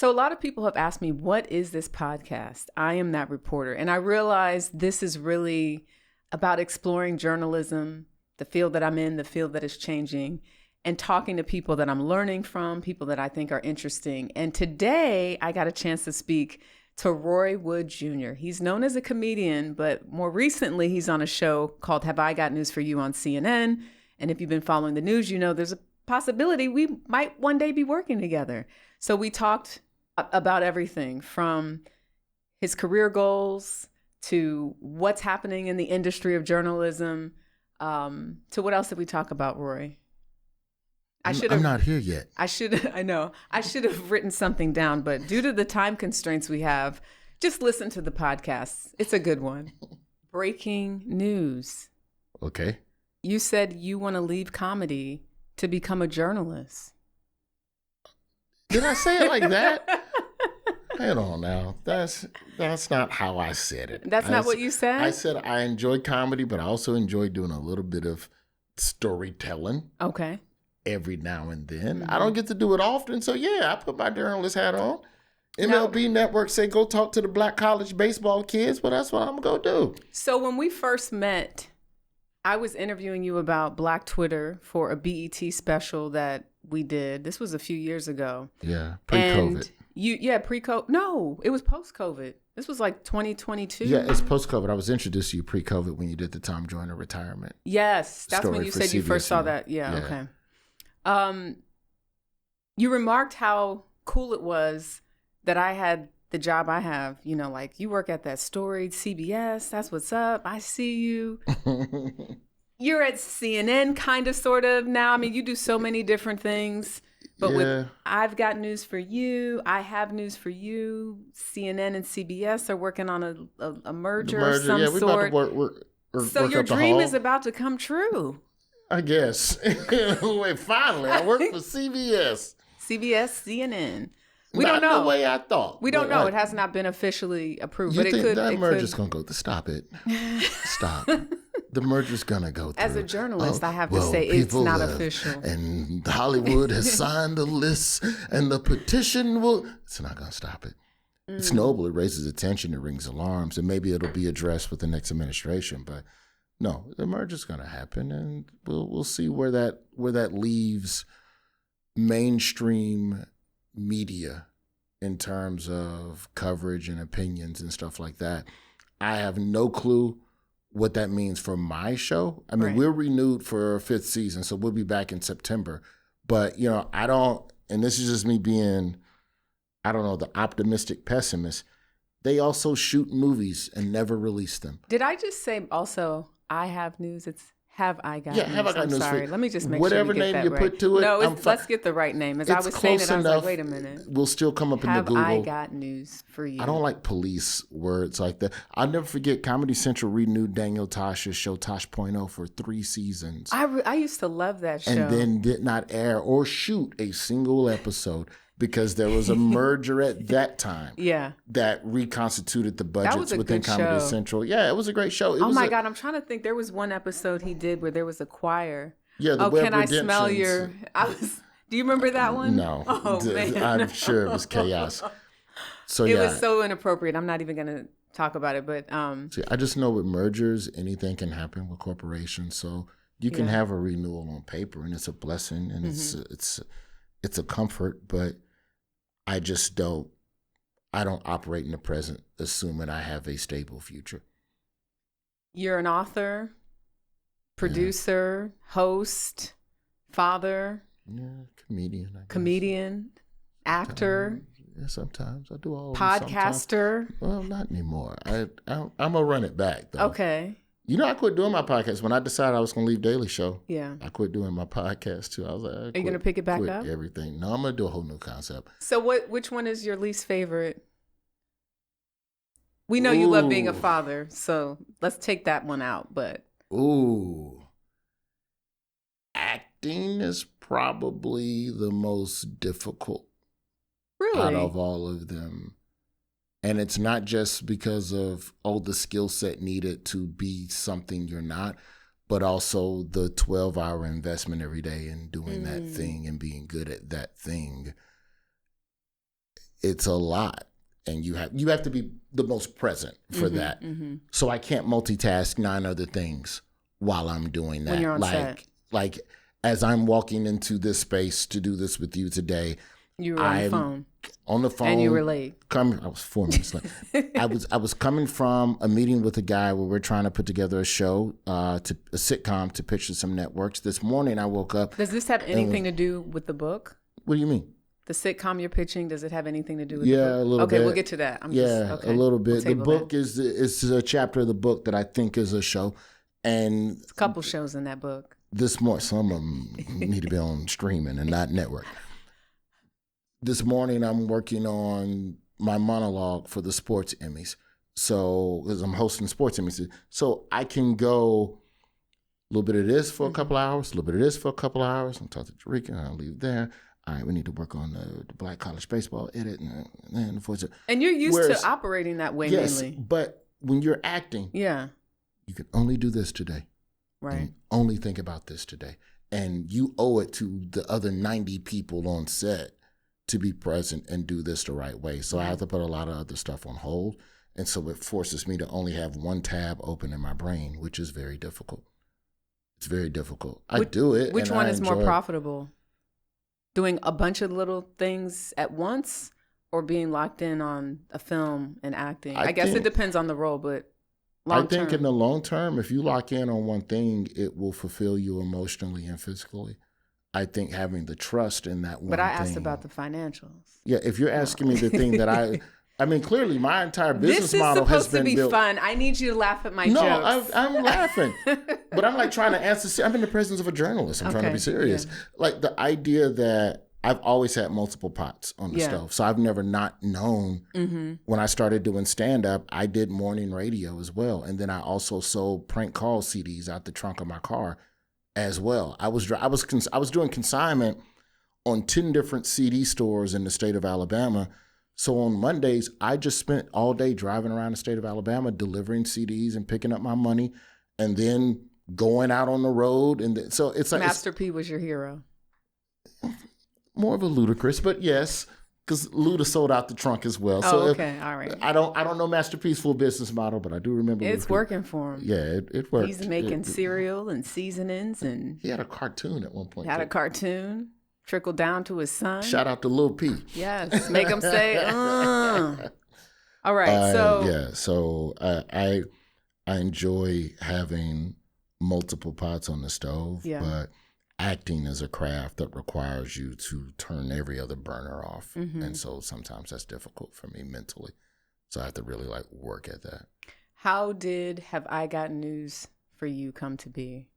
So a lot of people have asked me, what is this podcast? I am that reporter. And I realize this is really about exploring journalism, the field that I'm in, the field that is changing, and talking to people that I'm learning from, people that I think are interesting. And today I got a chance to speak to Roy Wood Jr. He's known as a comedian, but more recently he's on a show called Have I Got News for You on CNN. And if you've been following the news, you know there's a possibility we might one day be working together. So we talked about everything from his career goals to what's happening in the industry of journalism. To what else did we talk about, Roy? I'm not here yet. I know. I should have written something down, but due to the time constraints we have, just listen to the podcast. It's a good one. Breaking news. Okay. You said you want to leave comedy to become a journalist. Did I say it like that? Hold on now. That's not how I said it. That's not what you said? I said I enjoy comedy, but I also enjoy doing a little bit of storytelling. Okay. Every now and then. I don't get to do it often. So yeah, I put my journalist hat on. MLB Network said go talk to the black college baseball kids, but that's what I'm going to go do. So when we first met, I was interviewing you about Black Twitter for a BET special that we did. This was a few years ago. Yeah, pre-COVID. Pre-COVID. No, it was post-COVID. This was like 2022. Yeah, it's post-COVID. I was introduced to you pre-COVID when you did the Tom Joyner retirement. Yes, that's when you said you first saw that. Yeah, okay. You remarked how cool it was that I had the job I have. You know, like you work at that storied CBS. That's what's up. I see you. You're at CNN, kind of, sort of now. I mean, you do so many different things. But with I've Got News for You, I Have News for You, CNN and CBS are working on a merger of some sort. So your dream is about to come true. I guess. Wait, finally, I work for CBS. CBS, CNN. We Not don't know. the way I thought. We don't know. It has not been officially approved. You but think it could. That merger's going to go? Stop it. Stop. The merger's going to go through. As a journalist, I have to say it's not official. And Hollywood has signed a list, and the petition will... It's not going to stop it. It's noble. It raises attention. It rings alarms. And maybe it'll be addressed with the next administration. But no, the merger's going to happen, and we'll see where that leaves mainstream media in terms of coverage and opinions and stuff like that. I have no clue what that means for my show. I mean, We're renewed for a 5th season, so we'll be back in September. But, you know, I don't, and this is just me being, I don't know, the optimistic pessimist. They also shoot movies and never release them. Did I just say also, I have news? It's Have I Got News? Have I Got News? Sorry, let me just make whatever sure we get name you that put right. to it. No, let's get the right name. As I was saying it, I was like, wait a minute. Will still come up in the Google. Have I Got News for You? I don't like police words like that. I'll never forget Comedy Central renewed Daniel Tosh's show Tosh.0 for 3 seasons. I used to love that show. And then did not air or shoot a single episode because there was a merger at that time. Yeah. That reconstituted the budgets within Comedy show. Central. Yeah, it was a great show. Oh my God, I'm trying to think. There was one episode he did where there was a choir. Yeah, the Can I smell your... Do you remember that one? No. Oh, man. I'm sure it was chaos. So it was so inappropriate. I'm not even going to talk about it, but... See, I just know with mergers, anything can happen with corporations. So you can have a renewal on paper, and it's a blessing, and it's a comfort, but I just don't operate in the present assuming I have a stable future. You're an author, producer, host, father. Yeah, comedian. I guess. Comedian, actor. Yeah, sometimes I do all. Podcaster. Well, not anymore. I'm gonna run it back though. Okay. You know, I quit doing my podcast when I decided I was gonna leave Daily Show. Yeah. I quit doing my podcast too. I was like, are you gonna pick it back up? Everything. No, I'm gonna do a whole new concept. So which one is your least favorite? We know you love being a father, so let's take that one out. But acting is probably the most difficult out of all of them. And it's not just because of the skill set needed to be something you're not, but also the 12-hour investment every day in doing that thing and being good at that thing. it's a lot. And you have to be the most present for that. So I can't multitask 9 other things while I'm doing that. When you're on set. Like as I'm walking into this space to do this with you today, you were on the phone. On the phone. And you were late. I was 4 minutes late. I was coming from a meeting with a guy where we're trying to put together a show, a sitcom to pitch to some networks. This morning I woke up. Does this have anything to do with the book? What do you mean? The sitcom you're pitching, does it have anything to do with the book? Yeah, a little bit. Okay, we'll get to that. A little bit. The book is a chapter of the book that I think is a show. And it's a couple shows in that book. This morning, some of them need to be on streaming and not network. This morning, I'm working on my monologue for the sports Emmys. So, because I'm hosting sports Emmys. So I can go a little bit of this for a couple hours, a little bit of this for a couple hours. I'll talk to Jericka, I'll leave there. All right, we need to work on the Black College Baseball edit. And you're used to operating that way, mainly. Yes, but when you're acting, you can only do this today. Right. And only think about this today. And you owe it to the other 90 people on set to be present and do this the right way. So I have to put a lot of other stuff on hold. And so it forces me to only have one tab open in my brain, which is very difficult. It's very difficult. I do it. Which one is more profitable? Doing a bunch of little things at once or being locked in on a film and acting? I guess it depends on the role, but long term. I think in the long term, if you lock in on one thing, it will fulfill you emotionally and physically. I think having the trust in that one thing. But I asked about the financials. Yeah, if you're asking me the thing that I mean, clearly my entire business model has been built. This is supposed to be fun. I need you to laugh at my jokes. No, I'm laughing. But I'm like trying to answer. I'm in the presence of a journalist. I'm trying to be serious. Yeah. Like the idea that I've always had multiple pots on the stove. So I've never not known. When I started doing stand-up, I did morning radio as well. And then I also sold prank call CDs out the trunk of my car as well. I was doing consignment on 10 different CD stores in the state of Alabama. So on Mondays, I just spent all day driving around the state of Alabama, delivering CDs and picking up my money, and then going out on the road. And so it's like Master P was your hero. More of a Ludacris, but yes, because Luda sold out the trunk as well. So okay, all right. I don't know Master P's full business model, but I do remember it's working for him. Yeah, it worked. He's making cereal and seasonings, and he had a cartoon at one point. A cartoon. Trickle down to his son. Shout out to Lil P. Yes, make him say, All right, so I enjoy having multiple pots on the stove, but acting is a craft that requires you to turn every other burner off, and so sometimes that's difficult for me mentally. So I have to really work at that. How did Have I Got News for You come to be?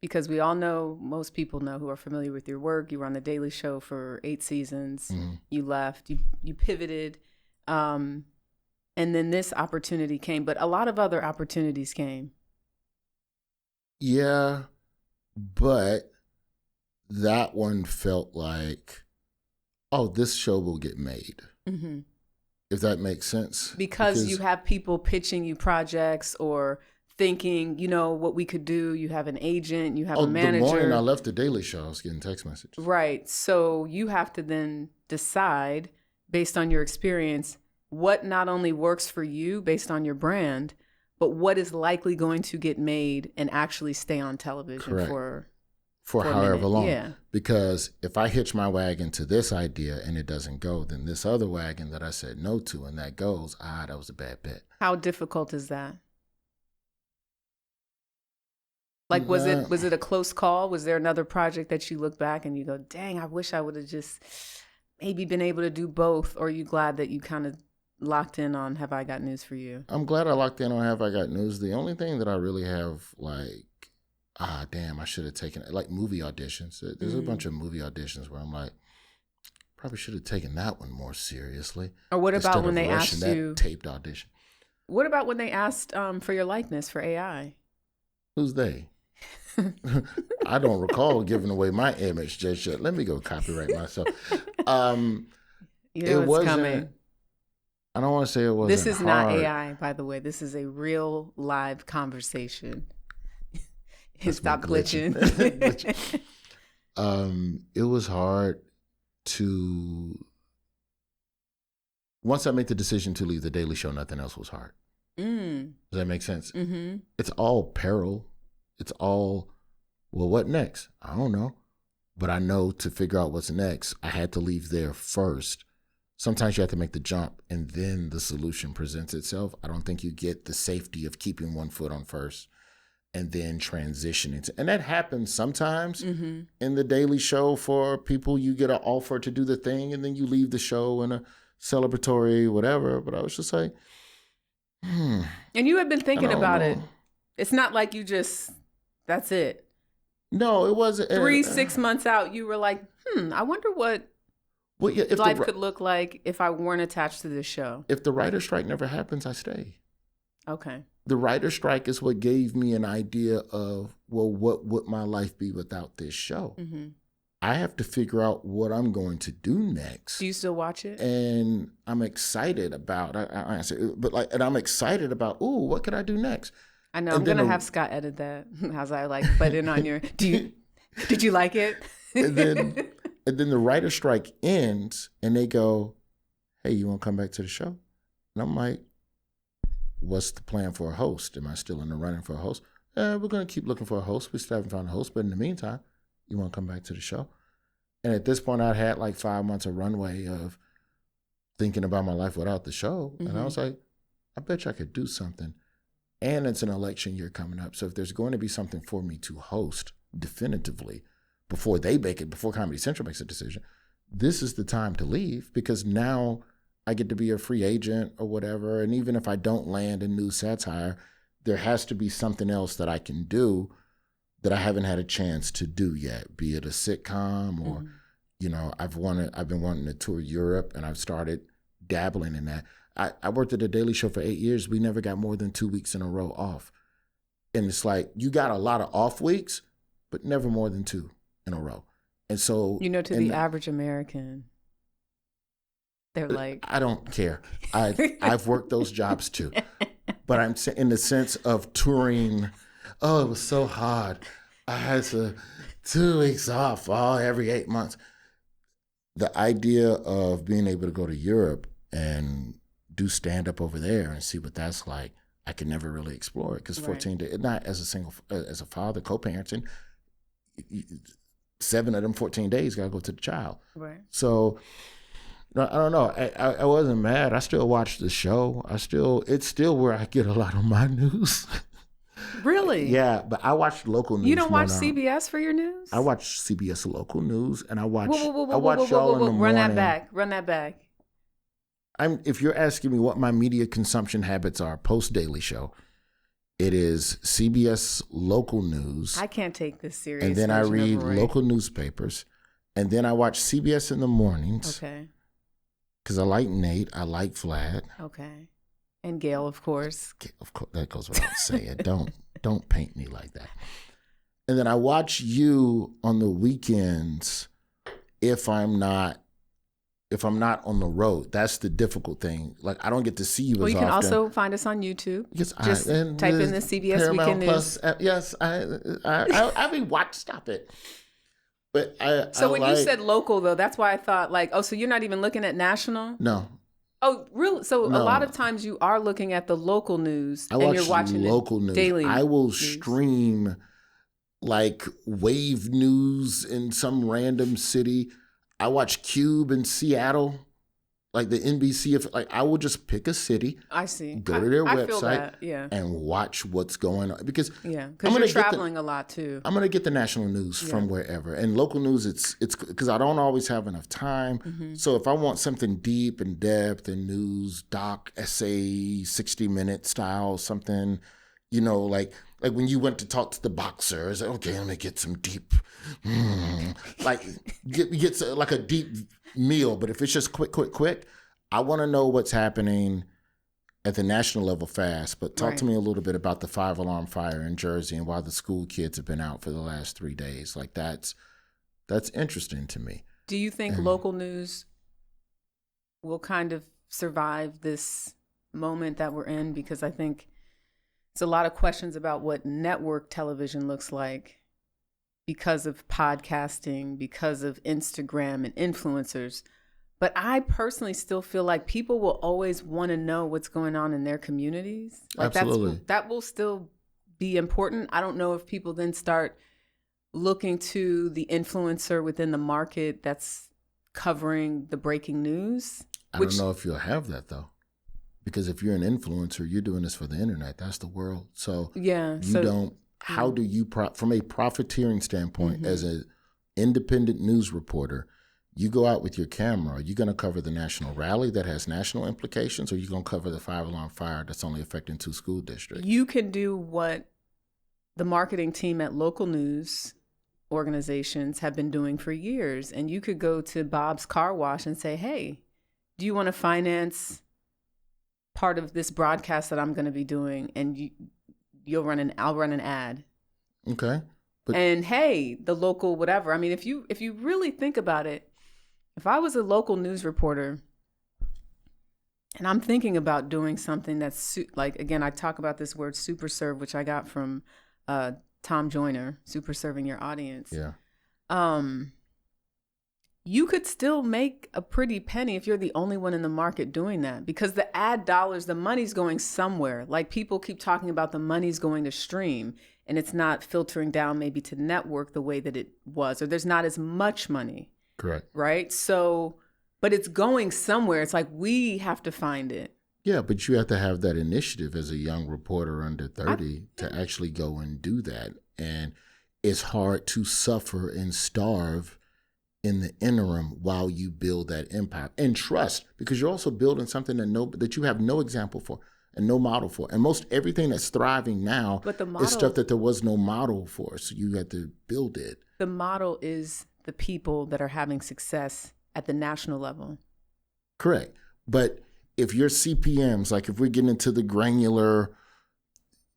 Because we all know, most people know who are familiar with your work. You were on The Daily Show for 8 seasons. You left. You pivoted. And then this opportunity came. But a lot of other opportunities came. Yeah. But that one felt like, oh, this show will get made. If that makes sense. Because you have people pitching you projects or thinking, what we could do. You have an agent, you have a manager. The morning I left The Daily Show, I was getting text messages. Right. So you have to then decide, based on your experience, what not only works for you based on your brand, but what is likely going to get made and actually stay on television for however long. Yeah. Because if I hitch my wagon to this idea and it doesn't go, then this other wagon that I said no to and that goes, that was a bad bet. How difficult is that? Like, was it a close call? Was there another project that you look back and you go, dang, I wish I would have just maybe been able to do both? Or are you glad that you kind of locked in on Have I Got News for You? I'm glad I locked in on Have I Got News. The only thing that I really have damn, I should have taken movie auditions. There's a bunch of movie auditions where I'm like, probably should have taken that one more seriously. Or what about when they asked you taped audition? What about when they asked for your likeness for AI? Who's they? I don't recall giving away my image just yet. Let me go copyright myself. It wasn't coming. I don't want to say it wasn't. This is not AI, by the way. This is a real live conversation. Stop glitching. It was hard to once I made the decision to leave The Daily Show, nothing else was hard. Does that make sense? Mm-hmm. It's all peril. It's all, well, what next? I don't know. But I know to figure out what's next, I had to leave there first. Sometimes you have to make the jump and then the solution presents itself. I don't think you get the safety of keeping one foot on first and then transitioning. And that happens sometimes in The Daily Show for people. You get an offer to do the thing and then you leave the show in a celebratory whatever. But I was just like, And you had been thinking about it. It's not like you just, that's it. No, it wasn't. 3-6 months out, you were like, I wonder what life could look like if I weren't attached to this show. If the writer's strike never happens, I stay. Okay. The writer's strike is what gave me an idea of, well, what would my life be without this show? Mm-hmm. I have to figure out what I'm going to do next. Do you still watch it? And I'm excited about, I'm excited about, what could I do next? I know. I'm going to have Scott edit that. How's I like, put it on your, did you like it? And then the writer's strike ends and they go, hey, you want to come back to the show? And I'm like, what's the plan for a host? Am I still in the running for a host? We're going to keep looking for a host. We still haven't found a host. But in the meantime, you want to come back to the show? And at this point, I'd had like 5 months of runway of thinking about my life without the show. Mm-hmm. And I was like, I bet you I could do something. And it's an election year coming up. So if there's going to be something for me to host definitively before they make it, before Comedy Central makes a decision, this is the time to leave, because now I get to be a free agent or whatever. And even if I don't land in news satire, there has to be something else that I can do that I haven't had a chance to do yet, be it a sitcom or, I've been wanting to tour Europe and I've started dabbling in that. I worked at The Daily Show for 8 years. We never got more than 2 weeks in a row off. And it's like, you got a lot of off weeks, but never more than 2 in a row. And so, to the average American, they're like, I don't care. I've worked those jobs too, but I'm in the sense of touring. Oh, it was so hard. I had 2 weeks off every 8 months. The idea of being able to go to Europe and do stand up over there and see what that's like, I could never really explore it, because 14 days, not as a father co-parenting, 7 of them 14 days got to go to the child. Right. So I don't know. I wasn't mad. I still watch the show. It's still where I get a lot of my news. Really? Yeah, but I watch local news. You don't watch CBS for your news? I watch CBS local news, and I watch y'all in the morning. Run that back. If you're asking me what my media consumption habits are post Daily Show, it is CBS local news. I can't take this serious. And then I read local newspapers, and then I watch CBS in the mornings. Okay. Because I like Nate, I like Vlad. Okay. And Gail, of course. Of course, that goes without saying. Don't paint me like that. And then I watch you on the weekends if I'm not on the road. That's the difficult thing. Like, I don't get to see you as often. Well, you can also find us on YouTube. Yes, just type in the CBS Paramount Weekend Plus, News. Yes, I mean, stop it. But when you said local, though, that's why I thought so you're not even looking at national? No. Oh, really? So no. A lot of times you are looking at the local news and you're watching local news. Daily I will news. Stream like wave news in some random city. I watch Cube in Seattle, like the NBC. I will just pick a city. I see. Go to their website, feel that. Yeah. And watch what's going on, because you're traveling a lot too. I'm gonna get the national news from wherever, and local news. It's because I don't always have enough time. Mm-hmm. So if I want something deep and depth and news, doc, essay, 60-minute style, something, like when you went to talk to the boxers, okay, let me get some deep, get like a deep meal. But if it's just quick, I want to know what's happening at the national level fast. But talk to me a little bit about the 5-alarm fire in Jersey and why the school kids have been out for the last 3 days. Like, that's interesting to me. Do you think local news will kind of survive this moment that we're in? Because I think it's a lot of questions about what network television looks like because of podcasting, because of Instagram and influencers. But I personally still feel like people will always want to know what's going on in their communities. Like Absolutely. that will still be important. I don't know if people then start looking to the influencer within the market that's covering the breaking news. I don't know if you'll have that, though. Because if you're an influencer, you're doing this for the internet. That's the world. So how do you, from a profiteering standpoint, as an independent news reporter, you go out with your camera, are you going to cover the national rally that has national implications, or are you going to cover the 5-alarm fire that's only affecting 2 school districts? You can do what the marketing team at local news organizations have been doing for years. And you could go to Bob's Car Wash and say, hey, do you want to finance part of this broadcast that I'm going to be doing? And I'll run an ad. Okay. And hey, the local whatever. I mean, if you really think about it, if I was a local news reporter and I'm thinking about doing something that's like, again, I talk about this word super serve, which I got from Tom Joyner, super serving your audience. Yeah. You could still make a pretty penny if you're the only one in the market doing that, because the ad dollars, the money's going somewhere. Like, people keep talking about the money's going to stream and it's not filtering down maybe to network the way that it was, or there's not as much money. Correct. Right? So, but it's going somewhere. It's like we have to find it. Yeah, but you have to have that initiative as a young reporter under 30 to actually go and do that. And it's hard to suffer and starve in the interim while you build that empire and trust, because you're also building something that you have no example for and no model for. And most everything that's thriving now is stuff that there was no model for. So you have to build it. The model is the people that are having success at the national level. Correct. But if your CPMs, like if we're getting into the granular,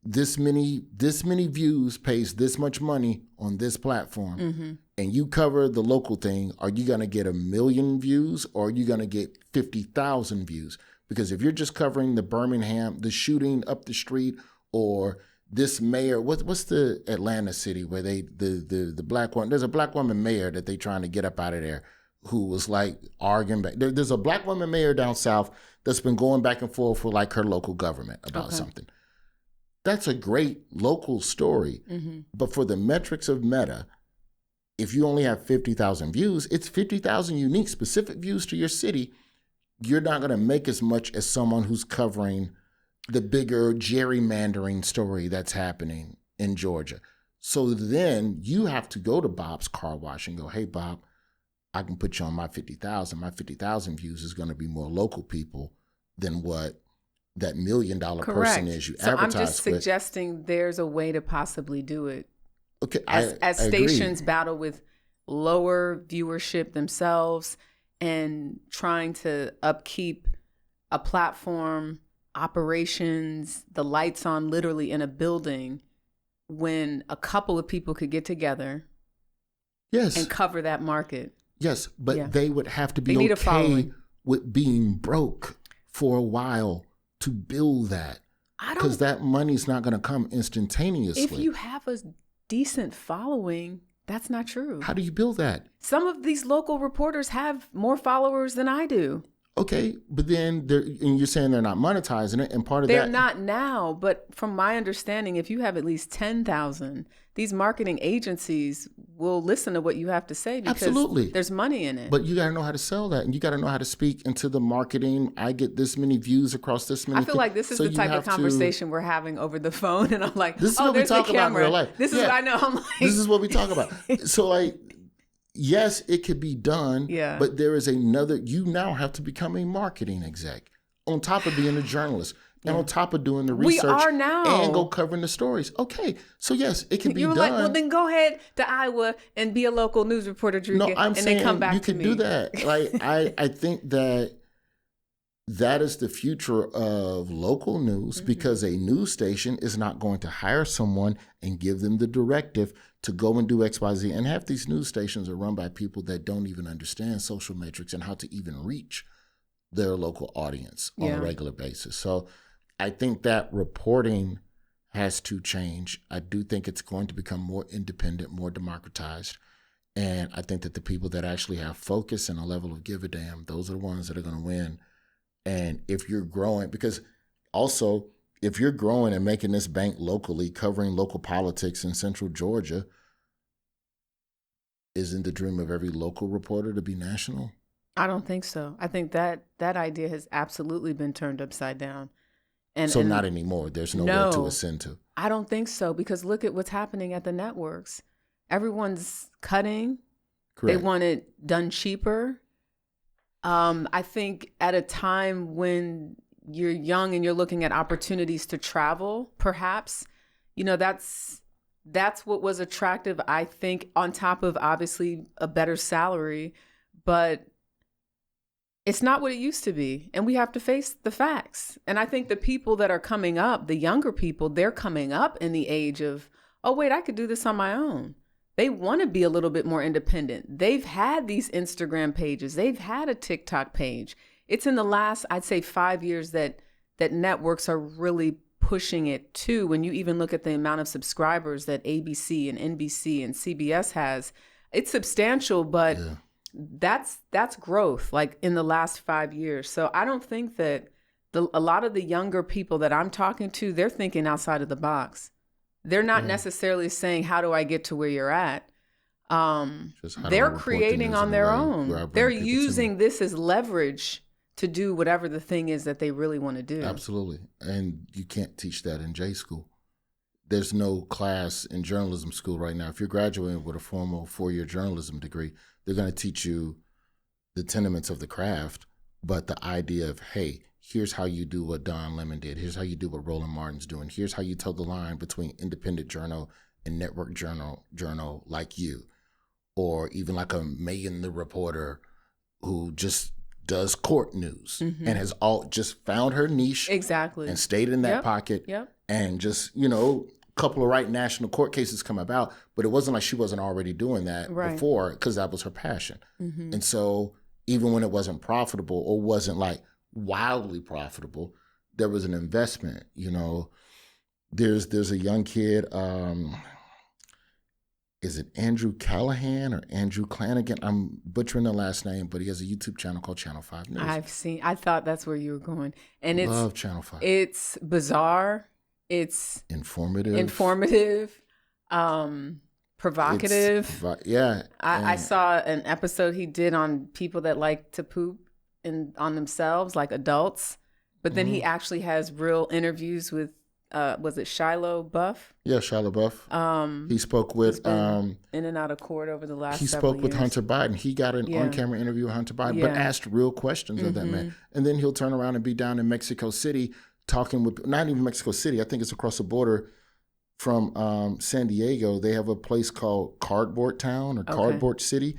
this many views pays this much money on this platform, and you cover the local thing, are you going to get 1 million views, or are you going to get 50,000 views? Because if you're just covering the Birmingham, the shooting up the street, or this mayor, what's the Atlanta city where the black one, there's a black woman mayor that they trying to get up out of there, who was like arguing back. There's a black woman mayor down south that's been going back and forth for like her local government about something. That's a great local story. But for the metrics of Meta, if you only have 50,000 views, it's 50,000 unique specific views to your city. You're not going to make as much as someone who's covering the bigger gerrymandering story that's happening in Georgia. So then you have to go to Bob's Car Wash and go, hey, Bob, I can put you on my 50,000. My 50,000 views is going to be more local people than what that $1 million person is you advertise with. So I'm just suggesting there's a way to possibly do it. Okay, as stations battle with lower viewership themselves and trying to upkeep a platform, operations, the lights on literally in a building, when a couple of people could get together and cover that market. Yes, but they would have to be okay with being broke for a while to build that, because that money's not going to come instantaneously. If you have a decent following, that's not true. How do you build that? Some of these local reporters have more followers than I do. Okay, but then and you're saying they're not monetizing it, and part of they're not now. But from my understanding, if you have at least 10,000, these marketing agencies will listen to what you have to say, because there's money in it. But you got to know how to sell that, and you got to know how to speak into the marketing. I get this many views across this many. I feel like this is the type of conversation we're having over the phone, and I'm like, this is what we talk about in real life. This is what I know. I'm like, this is what we talk about. So like, yes, it could be done, but there is another, you now have to become a marketing exec on top of being a journalist and on top of doing the research. We are now. And go covering the stories. Okay, so yes, it can be done. You're like, well, then go ahead to Iowa and be a local news reporter, Jericka, no, I'm saying then come back you to can me. do that. Like, I think that is the future of local news, because a news station is not going to hire someone and give them the directive to go and do X, Y, Z. And half these news stations are run by people that don't even understand social metrics and how to even reach their local audience on a regular basis. So I think that reporting has to change. I do think it's going to become more independent, more democratized. And I think that the people that actually have focus and a level of give a damn, those are the ones that are going to win. And if you're growing, because also if you're growing and making this bank locally, covering local politics in Central Georgia, isn't the dream of every local reporter to be national? I don't think so. I think that idea has absolutely been turned upside down. And not anymore. There's nowhere to ascend to. I don't think so, because look at what's happening at the networks. Everyone's cutting. Correct. They want it done cheaper. I think at a time when you're young and you're looking at opportunities to travel, perhaps, that's what was attractive, I think, on top of obviously a better salary, but it's not what it used to be. And we have to face the facts. And I think the people that are coming up, the younger people, they're coming up in the age of, oh, wait, I could do this on my own. They want to be a little bit more independent. They've had these Instagram pages. They've had a TikTok page. It's in the last, I'd say, 5 years that networks are really pushing it too. When you even look at the amount of subscribers that ABC and NBC and CBS has, it's substantial, but that's growth, like in the last 5 years. So I don't think that a lot of the younger people that I'm talking to, they're thinking outside of the box. They're not necessarily saying, how do I get to where you're at? They're creating on their own. They're using this as leverage to do whatever the thing is that they really want to do. Absolutely. And you can't teach that in J school. There's no class in journalism school right now. If you're graduating with a formal 4-year journalism degree, they're going to teach you the tenements of the craft, but the idea of, hey, here's how you do what Don Lemon did. Here's how you do what Roland Martin's doing. Here's how you toe the line between independent journal and network journal like you. Or even like a Megan the reporter who just does court news and has just found her niche. Exactly. And stayed in that pocket. And just, a couple of right national court cases come about, but it wasn't like she wasn't already doing that before, because that was her passion. And so even when it wasn't profitable or wasn't like wildly profitable, there was an investment. There's a young kid, is it Andrew Callahan or Andrew Clanagan? I'm butchering the last name, but he has a YouTube channel called Channel 5 News. I thought that's where you were going. And love Channel 5. It's bizarre. It's informative, provocative. I saw an episode he did on people that like to poop on themselves, like adults. But then he actually has real interviews with, was it Shiloh Buff? Yeah, Shiloh Buff. He spoke with in and out of court over the last. He spoke with Hunter Biden. He got an on-camera interview with Hunter Biden, but asked real questions of that man. And then he'll turn around and be down in Mexico City talking with, not even Mexico City, I think it's across the border from San Diego. They have a place called Cardboard Town or Cardboard City,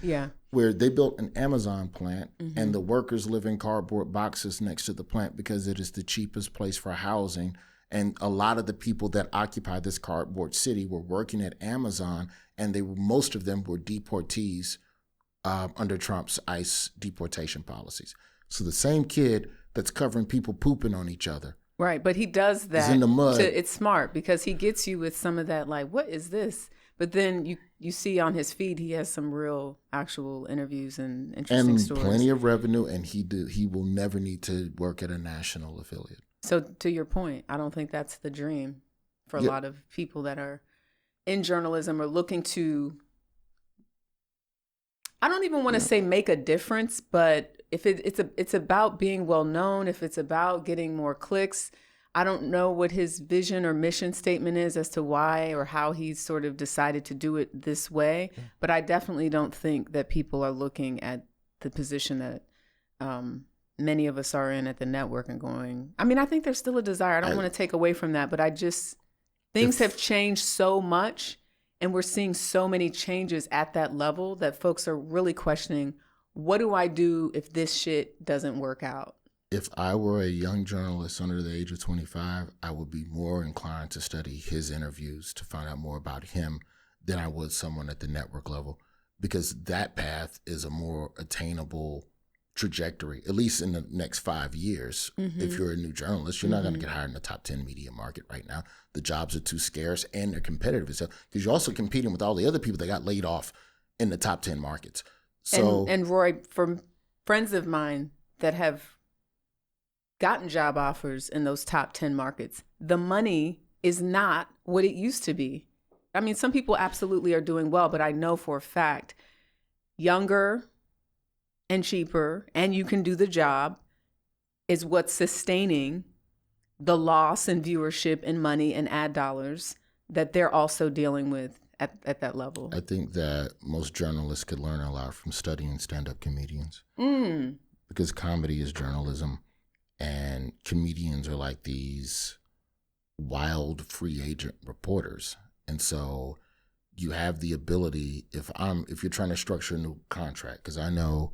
where they built an Amazon plant and the workers live in cardboard boxes next to the plant because it is the cheapest place for housing. And a lot of the people that occupy this cardboard city were working at Amazon, and most of them were deportees under Trump's ICE deportation policies. So the same kid that's covering people pooping on each other. Right, but he does that. He's in the mud. It's smart because he gets you with some of that, like, what is this? But then you see on his feed, he has some real actual interviews and interesting stories. And plenty of revenue, and he will never need to work at a national affiliate. So to your point, I don't think that's the dream for a lot of people that are in journalism or looking to, I don't even want to say make a difference, but if it's about being well known, if it's about getting more clicks, I don't know what his vision or mission statement is as to why or how he's sort of decided to do it this way. But I definitely don't think that people are looking at the position that many of us are in at the network and going, I mean, I think there's still a desire. I don't want to take away from that, but things have changed so much, and we're seeing so many changes at that level that folks are really questioning, what do I do if this shit doesn't work out? If I were a young journalist under the age of 25, I would be more inclined to study his interviews to find out more about him than I would someone at the network level, because that path is a more attainable trajectory, at least in the next 5 years. If you're a new journalist, you're not going to get hired in the top 10 media market right now. The jobs are too scarce and they're competitive as hell, because you're also competing with all the other people that got laid off in the top 10 markets. So and Roy, from friends of mine that have gotten job offers in those top 10 markets, the money is not what it used to be. I mean, some people absolutely are doing well, but I know for a fact younger and cheaper, and you can do the job, is what's sustaining the loss in viewership and money and ad dollars that they're also dealing with at that level. I think that most journalists could learn a lot from studying stand-up comedians. Because comedy is journalism, and comedians are like these wild free agent reporters. And so you have the ability, if you're trying to structure a new contract, because I know,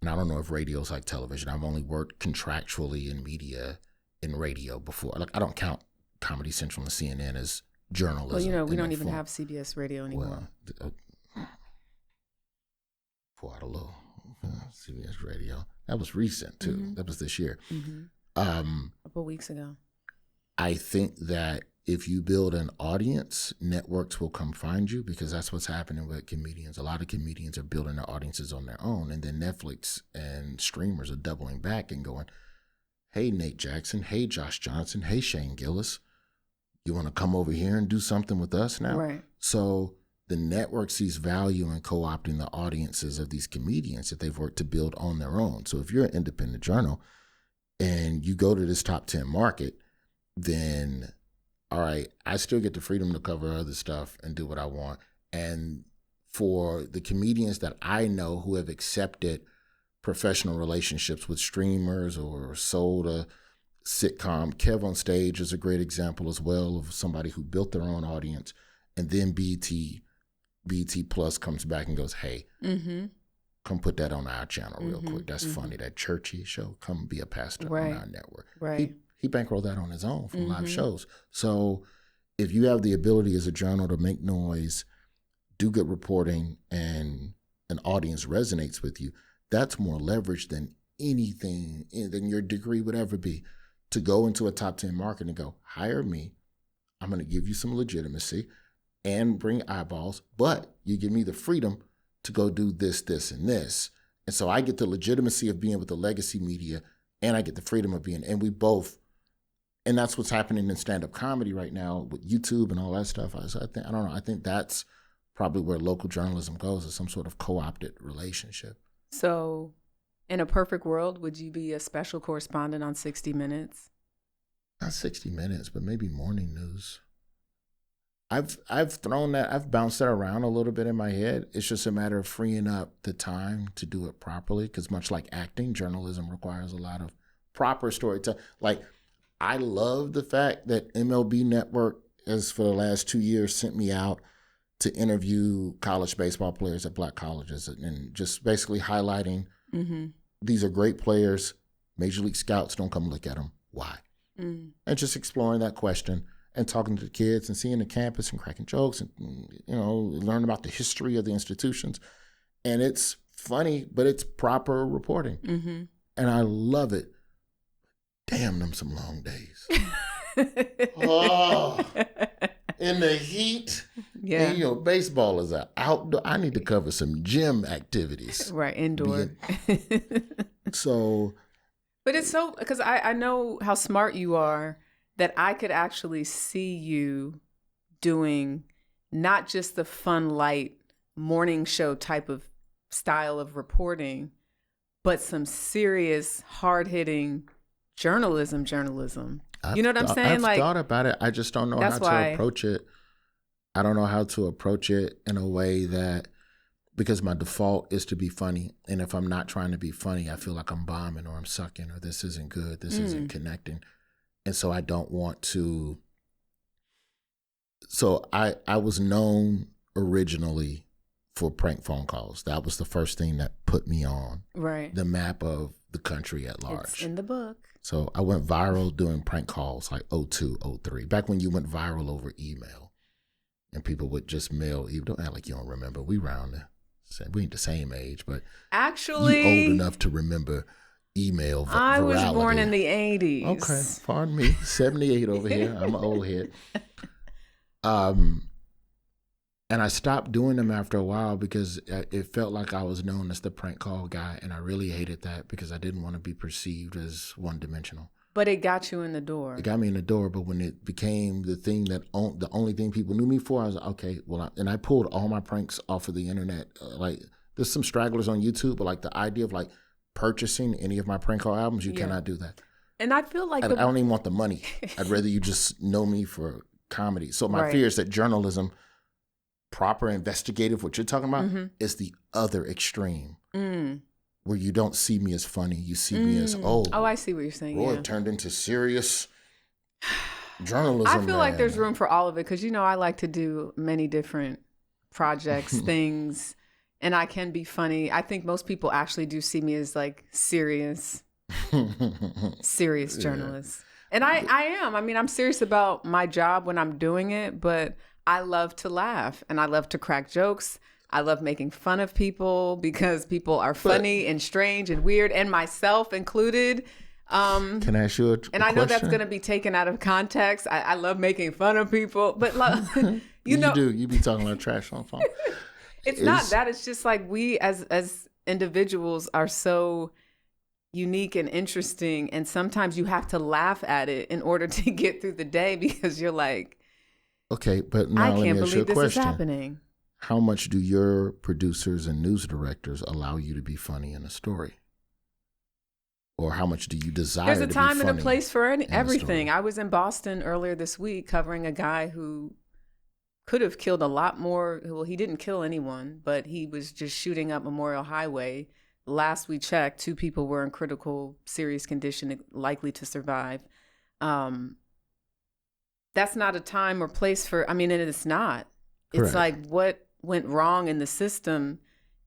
and I don't know if radio's like television, I've only worked contractually in media, in radio before. Like, I don't count Comedy Central and CNN as journalism. Well, we don't even have CBS radio anymore. Pull out a little CBS radio. That was recent too. That was this year. A couple weeks ago. I think that if you build an audience, networks will come find you, because that's what's happening with comedians. A lot of comedians are building their audiences on their own, and then Netflix and streamers are doubling back and going, hey, Nate Jackson, hey, Josh Johnson, hey, Shane Gillis, you want to come over here and do something with us now? Right. So the network sees value in co-opting the audiences of these comedians that they've worked to build on their own. So if you're an independent journal and you go to this top 10 market, then, all right, I still get the freedom to cover other stuff and do what I want. And for the comedians that I know who have accepted professional relationships with streamers or sold a sitcom, Kev on Stage is a great example as well of somebody who built their own audience, and then BT Plus comes back and goes, hey, come put that on our channel real quick. That's funny, that churchy show. Come be a pastor on our network. Right. He bankrolled that on his own from live shows. So if you have the ability as a journal to make noise, do good reporting, and an audience resonates with you, that's more leverage than anything, than your degree would ever be. To go into a top 10 market and go, hire me, I'm going to give you some legitimacy and bring eyeballs, but you give me the freedom to go do this, this, and this. And so I get the legitimacy of being with the legacy media, and I get the freedom of being, and we both, and that's what's happening in stand-up comedy right now with YouTube and all that stuff. I think that's probably where local journalism goes, is some sort of co-opted relationship. So in a perfect world, would you be a special correspondent on 60 Minutes? Not 60 Minutes, but maybe morning news. I've bounced that around a little bit in my head. It's just a matter of freeing up the time to do it properly, because much like acting, journalism requires a lot of proper storytelling. Like, I love the fact that MLB Network has for the last 2 years sent me out to interview college baseball players at black colleges, and just basically highlighting these are great players. Major League Scouts don't come look at them. Why? And just exploring that question and talking to the kids and seeing the campus and cracking jokes and, learn about the history of the institutions. And it's funny, but it's proper reporting. And I love it. Damn, them some long days. Oh, in the heat. Yeah. And, baseball is an outdoor. I need to cover some gym activities. Right, indoor. So. But it's so, because I know how smart you are, that I could actually see you doing not just the fun, light morning show type of style of reporting, but some serious, hard-hitting journalism. You know what I'm saying? I've thought about it. I just don't know how to approach it. I don't know how to approach it in a way that, because my default is to be funny. And if I'm not trying to be funny, I feel like I'm bombing or I'm sucking or this isn't good. This isn't connecting. And so I don't want to. So I was known originally for prank phone calls. That was the first thing that put me on the map of the country at large. It's in the book. So I went viral doing prank calls like 02, 03. Back when you went viral over email and people would just mail. Don't act like you don't remember. We we ain't the same age, but actually, you old enough to remember email virality. I was born in the 80s. Okay, pardon me. 78 over here. I'm an old head. And I stopped doing them after a while because it felt like I was known as the prank call guy. And I really hated that because I didn't want to be perceived as one-dimensional. But it got you in the door. It got me in the door. But when it became the thing that the only thing people knew me for, I was like, okay, well, and I pulled all my pranks off of the internet. Like, there's some stragglers on YouTube, but like the idea of like purchasing any of my prank call albums, you cannot do that. And I feel like I don't even want the money. I'd rather you just know me for comedy. So my fear is that journalism, proper investigative, what you're talking about, is the other extreme, where you don't see me as funny. You see me as, I see what you're saying. Roy turned into serious journalism. I feel like there's room for all of it because, I like to do many different projects, things, and I can be funny. I think most people actually do see me as like serious journalist. And I am. I mean, I'm serious about my job when I'm doing it, but I love to laugh and I love to crack jokes. I love making fun of people because people are funny and strange and weird, and myself included. Can I ask you a And I know that's going to be taken out of context. I love making fun of people, but you be talking about trash on the phone. It's not that. It's just like we as individuals are so unique and interesting, and sometimes you have to laugh at it in order to get through the day because you're like, okay, but now I let can't me ask you a believe this is question. happening. How much do your producers and news directors allow you to be funny in a story? Or how much do you desire to be funny? There's a time and a place for everything. story? I was in Boston earlier this week covering a guy who could have killed a lot more. Well, he didn't kill anyone, but he was just shooting up Memorial Highway. Last we checked, 2 people were in critical, serious condition, likely to survive. That's not a time or place for, and it's not. Correct. It's like what went wrong in the system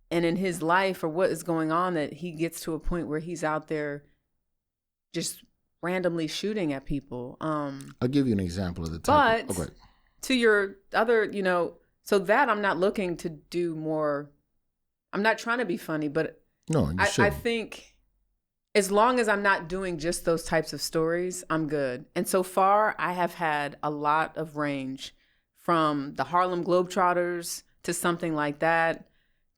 and in his life, or what is going on that he gets to a point where he's out there just randomly shooting at people. I'll give you an example of the type. But to your other, so that I'm not looking to do more. I'm not trying to be funny, but no, I think as long as I'm not doing just those types of stories, I'm good. And so far, I have had a lot of range, from the Harlem Globetrotters to something like that,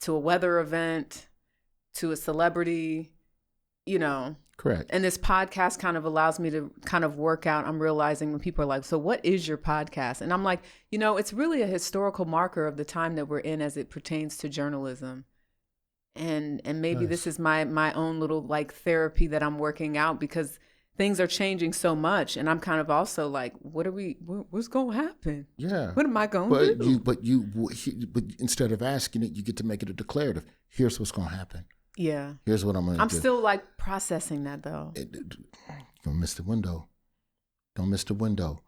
to a weather event, to a celebrity, Correct. And this podcast kind of allows me to kind of work out. I'm realizing when people are like, so what is your podcast? And I'm like, it's really a historical marker of the time that we're in as it pertains to journalism. And maybe this is my own little like therapy that I'm working out, because things are changing so much, and I'm kind of also like, what's going to happen? Yeah. What am I going to do? But instead of asking it, you get to make it a declarative. Here's what's going to happen. Yeah. Here's what I'm going to do. I'm still like processing that though. Don't miss the window. Don't miss the window.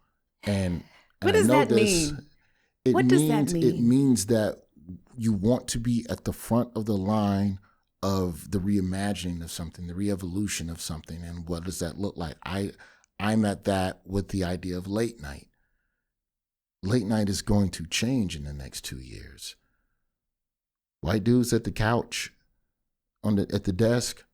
And what does that mean? What does that mean? It means that you want to be at the front of the line of the reimagining of something, the re-evolution of something. And what does that look like? I'm at that with the idea of late night. Late night is going to change in the next 2 years. White dudes at the couch, at the desk.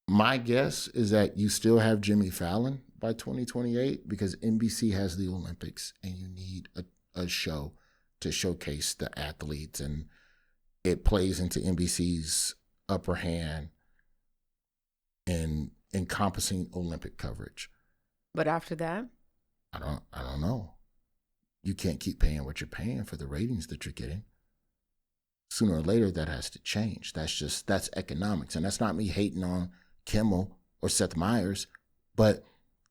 My guess is that you still have Jimmy Fallon by 2028 because NBC has the Olympics and you need a show to showcase the athletes, and it plays into NBC's upper hand in encompassing Olympic coverage. But after that? I don't know. You can't keep paying what you're paying for the ratings that you're getting. Sooner or later, that has to change. That's economics. And that's not me hating on Kimmel or Seth Meyers, but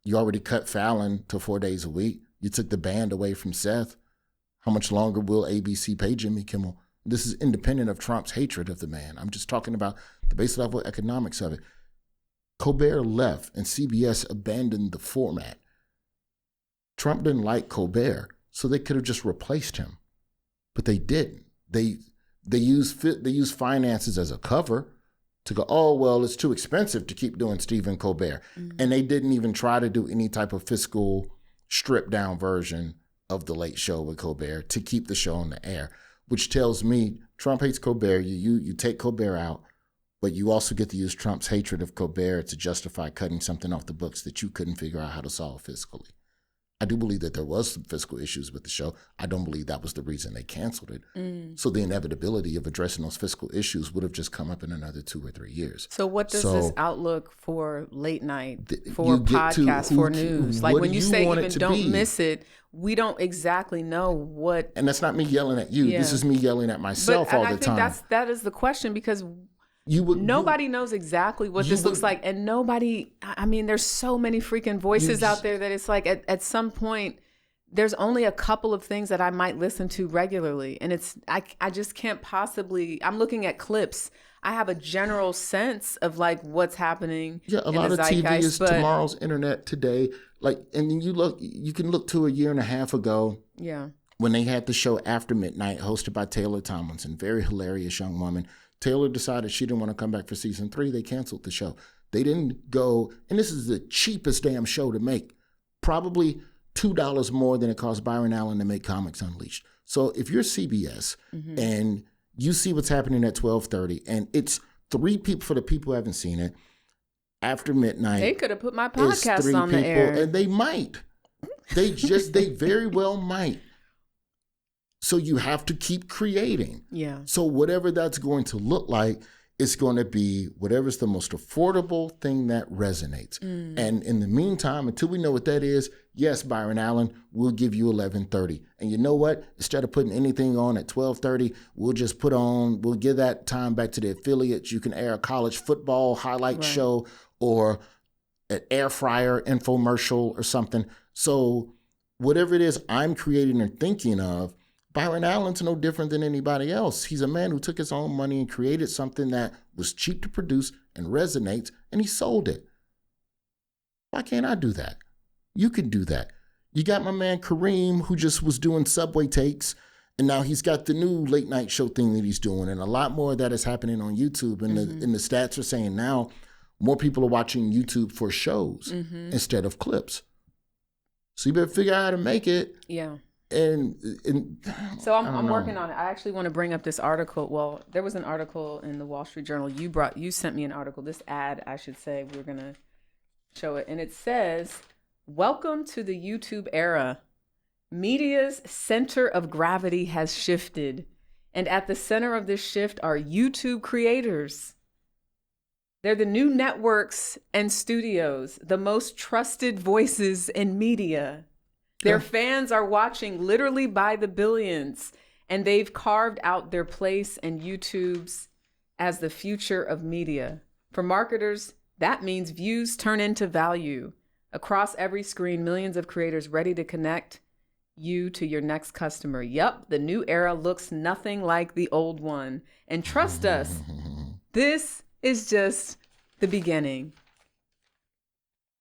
you already cut Fallon to 4 days a week. You took the band away from Seth. How much longer will ABC pay Jimmy Kimmel? This is independent of Trump's hatred of the man. I'm just talking about the base level economics of it. Colbert left and CBS abandoned the format. Trump didn't like Colbert, so they could have just replaced him. But they didn't. They use finances as a cover to go, oh, well, it's too expensive to keep doing Stephen Colbert. Mm-hmm. And they didn't even try to do any type of fiscal stripped down version of The Late Show with Colbert to keep the show on the air, which tells me Trump hates Colbert. You take Colbert out, but you also get to use Trump's hatred of Colbert to justify cutting something off the books that you couldn't figure out how to solve fiscally. I do believe that there was some fiscal issues with the show. I don't believe that was the reason they canceled it. So the inevitability of addressing those fiscal issues would have just come up in another 2 or 3 years. So what does this outlook for late night, for podcasts, for news? Like when you say even don't miss it, we don't exactly know what. And that's not me yelling at you. Yeah. This is me yelling at myself all the time. That is the question, because nobody knows exactly what this looks like. And there's so many freaking voices out there that it's like at some point, there's only a couple of things that I might listen to regularly. And I just can't possibly, I'm looking at clips. I have a general sense of like what's happening. Yeah, a lot of TV is tomorrow's internet today. Like, and then you can look to a year and a half ago. Yeah. When they had the show After Midnight, hosted by Taylor Tomlinson, very hilarious young woman. Taylor decided she didn't want to come back for season 3. They canceled the show. They didn't go, and this is the cheapest damn show to make. Probably $2 more than it cost Byron Allen to make Comics Unleashed. So if you're CBS and you see what's happening at 12:30, and it's 3 people, for the people who haven't seen it, After Midnight. They could have put my podcast on the air. And they might. They very well might. So you have to keep creating. Yeah. So whatever that's going to look like, it's going to be whatever's the most affordable thing that resonates. And in the meantime, until we know what that is, yes, Byron Allen, we'll give you 11:30. And you know what? Instead of putting anything on at 12:30, we'll give that time back to the affiliates. You can air a college football highlight show or an air fryer infomercial or something. So whatever it is I'm creating or thinking of, Byron Allen's no different than anybody else. He's a man who took his own money and created something that was cheap to produce and resonates, and he sold it. Why can't I do that? You can do that. You got my man Kareem, who just was doing Subway takes, and now he's got the new late night show thing that he's doing, and a lot more of that is happening on YouTube. And the stats are saying now more people are watching YouTube for shows instead of clips. So you better figure out how to make it. Yeah. And so I'm working on it. I actually want to bring up this article. Well, there was an article in the Wall Street Journal. You sent me an article, this ad, I should say. We're going to show it. And it says, "Welcome to the YouTube era. Media's center of gravity has shifted. And at the center of this shift are YouTube creators. They're the new networks and studios, the most trusted voices in media. Their fans are watching literally by the billions, and they've carved out their place in YouTube's as the future of media. For marketers, that means views turn into value. Across every screen, millions of creators ready to connect you to your next customer. Yup, the new era looks nothing like the old one. And trust us, this is just the beginning.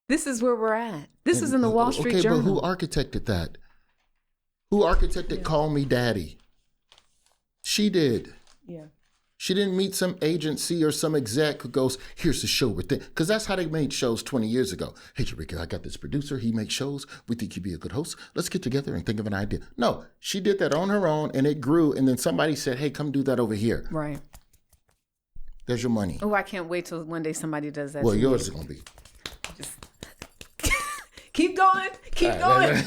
This is where we're at. This is in the Wall Street Journal. But who architected that? Who architected Call Me Daddy? She did. Yeah. She didn't meet some agency or some exec who goes, here's the show we're thinking. Because that's how they made shows 20 years ago. Hey, Jericka, I got this producer. He makes shows. We think you'd be a good host. Let's get together and think of an idea. No, she did that on her own, and it grew. And then somebody said, hey, come do that over here. Right. There's your money. Oh, I can't wait till one day somebody does that. Well, yours is going to be. Just keep going. Keep going.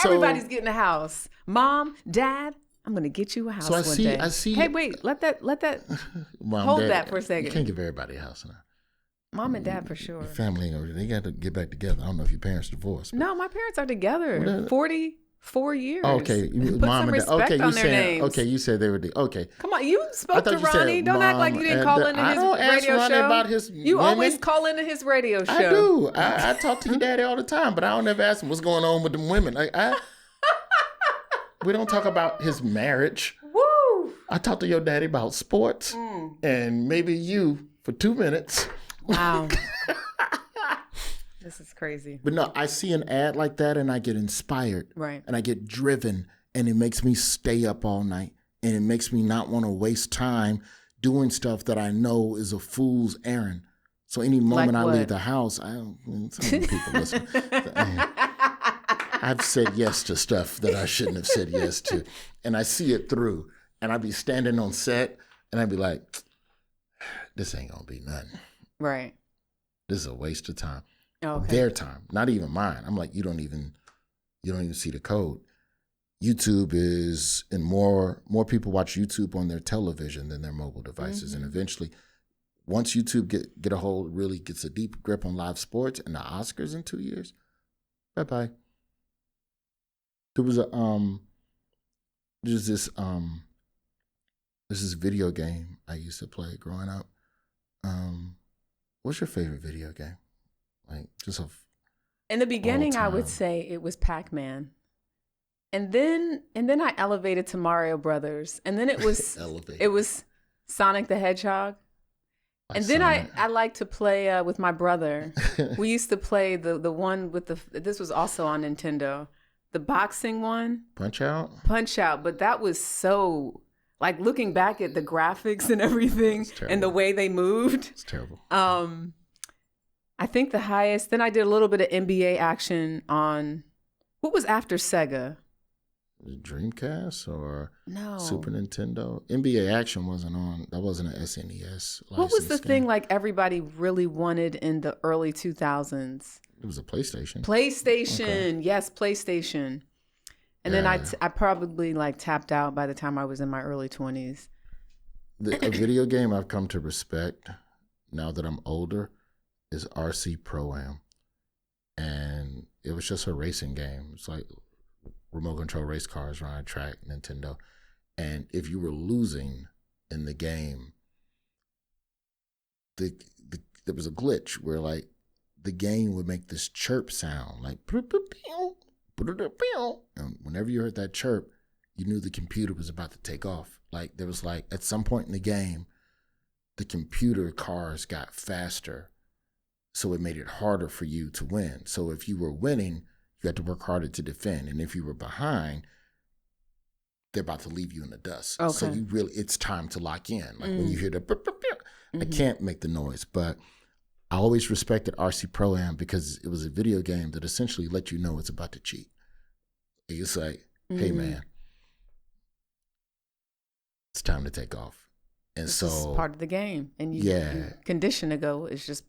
Everybody's getting a house. Mom, Dad, I'm going to get you a house one day. I see. Hey, wait, let that Mom, hold Dad, that for a second. You can't give everybody a house now. Mom and Dad for sure. Your family, they got to get back together. I don't know if your parents divorced. No, my parents are together. 44 years. Okay, Put Mom some and respect Dad. Okay, on their names. Okay, you said they were okay. Come on, you spoke to Ronnie. Don't act like you didn't call into his radio Ronnie show. About his you women. Always call into his radio show. I do. I talk to your daddy all the time, but I don't ever ask him what's going on with them women. We don't talk about his marriage. Woo! I talk to your daddy about sports and maybe you for 2 minutes. Wow. This is crazy. But no, I see an ad like that and I get inspired. Right. And I get driven and it makes me stay up all night. And it makes me not want to waste time doing stuff that I know is a fool's errand. So any moment I leave the house, some people listen. I've said yes to stuff that I shouldn't have said yes to. And I see it through. And I'd be standing on set and I'd be like, this ain't going to be nothing. Right. This is a waste of time. Okay. Their time, not even mine. I'm like, you don't even you don't even see the code. YouTube is, and more people watch YouTube on their television than their mobile devices. And eventually, once YouTube get a hold, really gets a deep grip on live sports and the Oscars in 2 years, bye-bye. There was this video game I used to play growing up. What's your favorite video game? Like, just in the beginning, I would say it was Pac-Man. And then I elevated to Mario Brothers. And then it was Sonic the Hedgehog. And then I like to play with my brother. We used to play the one with this was also on Nintendo, the boxing one. Punch Out, but that was so, like, looking back at the graphics and everything and the way they moved. It's terrible. I think the highest, then I did a little bit of NBA action on, what was after Sega? Dreamcast or Super Nintendo? NBA Action wasn't on. That wasn't an SNES. What was the thing like everybody really wanted in the early 2000s? It was a PlayStation. Okay. Yes, PlayStation. And then I probably like tapped out by the time I was in my early 20s. A video game I've come to respect now that I'm older is RC Pro-Am. And it was just a racing game. It's like remote control race cars around a track, Nintendo. And if you were losing in the game, there was a glitch where like the game would make this chirp sound, like, and whenever you heard that chirp, you knew the computer was about to take off. Like, there was like, at some point in the game, the computer cars got faster, so it made it harder for you to win. So if you were winning, you had to work harder to defend. And if you were behind, they're about to leave you in the dust. Okay. So it's time to lock in. Like when you hear the, I can't make the noise, but I always respected RC Pro-Am because it was a video game that essentially let you know it's about to cheat. It's like, hey man, it's time to take off. And this is part of the game. And you condition to go. It's just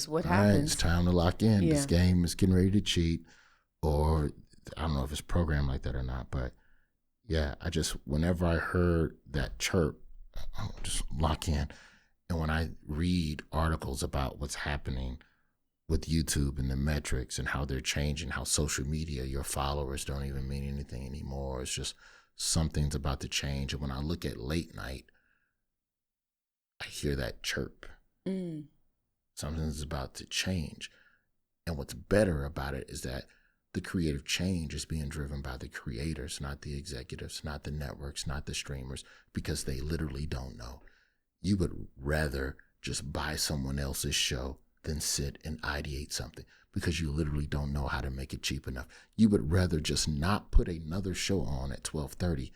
what happens. Right, it's time to lock in. Yeah. This game is getting ready to cheat. Or I don't know if it's programmed like that or not, but yeah, whenever I heard that chirp, I just lock in. And when I read articles about what's happening with YouTube and the metrics and how they're changing, how social media, your followers don't even mean anything anymore. It's just something's about to change. And when I look at late night, I hear that chirp. Something's about to change. And what's better about it is that the creative change is being driven by the creators, not the executives, not the networks, not the streamers, because they literally don't know. You would rather just buy someone else's show than sit and ideate something because you literally don't know how to make it cheap enough. You would rather just not put another show on at 12:30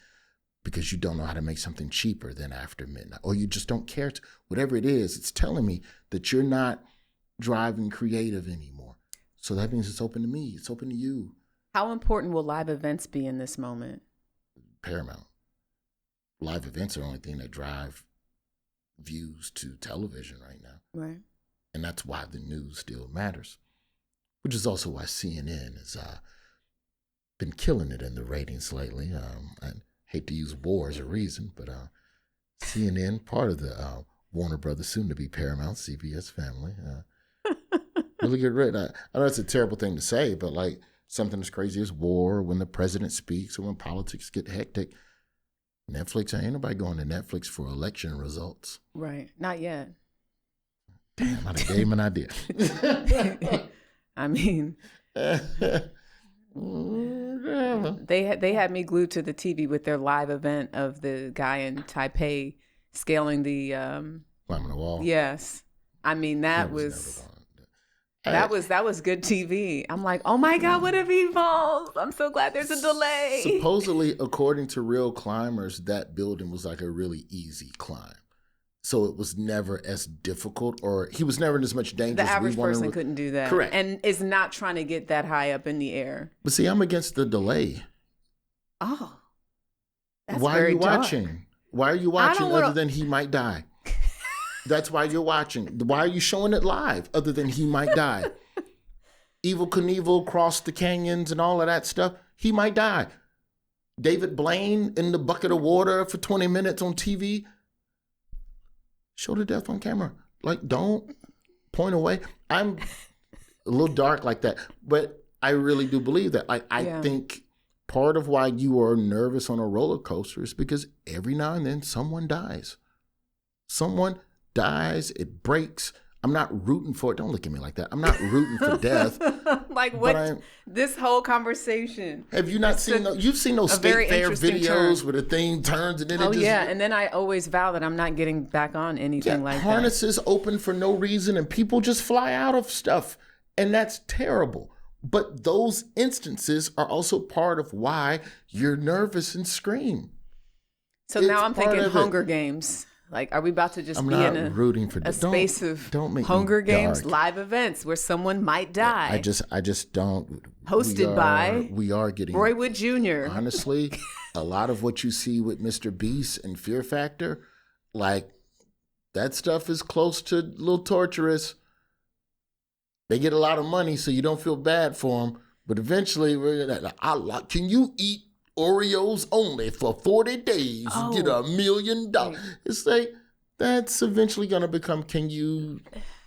because you don't know how to make something cheaper than after midnight, or you just don't care to, whatever it is, it's telling me that you're not driving creative anymore. So that means it's open to me. It's open to you. How important will live events be in this moment? Paramount. Live events are the only thing that drive views to television right now. Right. And that's why the news still matters, which is also why CNN has been killing it in the ratings lately. I hate to use war as a reason, but CNN, part of the Warner Brothers, soon to be Paramount, CBS family, really get rid. I know it's a terrible thing to say, but like something as crazy as war, when the president speaks, or when politics get hectic, Netflix, ain't nobody going to Netflix for election results. Right. Not yet. Damn, I gave him an idea. I mean, they had me glued to the TV with their live event of the guy in Taipei scaling the climbing the wall. Yes. I mean, that was good TV. I'm like, oh my God, what if he falls? I'm so glad there's a delay. Supposedly, according to real climbers, that building was like a really easy climb. So it was never as difficult, or he was never in as much danger. The average person couldn't do that. Correct. And is not trying to get that high up in the air. But see, I'm against the delay. Oh. That's Why are you watching? Why are you watching other than he might die? That's why you're watching. Why are you showing it live other than he might die? Evel Knievel crossed the canyons and all of that stuff, he might die. David Blaine in the bucket of water for 20 minutes on TV. Show the death on camera. Like, don't point away. I'm a little dark like that, but I really do believe that. I think part of why you are nervous on a roller coaster is because every now and then someone dies. Someone dies, it breaks. I'm not rooting for it. Don't look at me like that. I'm not rooting for death. Like what? This whole conversation. Have you not seen those? You've seen those state fair videos where the thing turns and then it just... and then I always vow that I'm not getting back on anything like that. Harnesses open for no reason and people just fly out of stuff. And that's terrible. But those instances are also part of why you're nervous and scream. So now I'm thinking Hunger Games. Like, are we about to just be in a space of Hunger Games live events where someone might die? I just don't. Hosted by we are getting Roy Wood Jr. Honestly, a lot of what you see with Mr. Beast and Fear Factor, like that stuff is close to a little torturous. They get a lot of money, so you don't feel bad for them. But eventually, can you eat Oreos only for 40 days? You get $1 million. It's like, that's eventually going to become,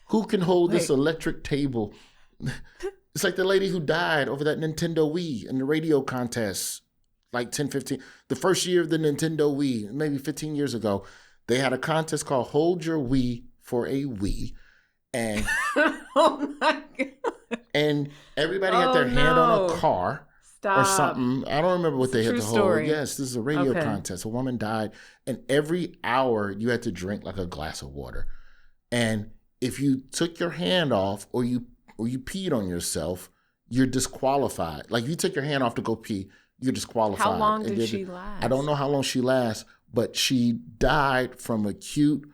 who can hold this electric table? It's like the lady who died over that Nintendo Wii in the radio contest, like 10, 15. The first year of the Nintendo Wii, maybe 15 years ago, they had a contest called Hold Your Wii for a Wii. And oh my God. And everybody had their hand on a car. Or something. I don't remember what they had to hold. Story. Yes, this is a radio contest. A woman died, and every hour you had to drink like a glass of water. And if you took your hand off or you peed on yourself, you're disqualified. Like, if you took your hand off to go pee, you're disqualified. How long did she last? I don't know how long she lasts, but she died from acute,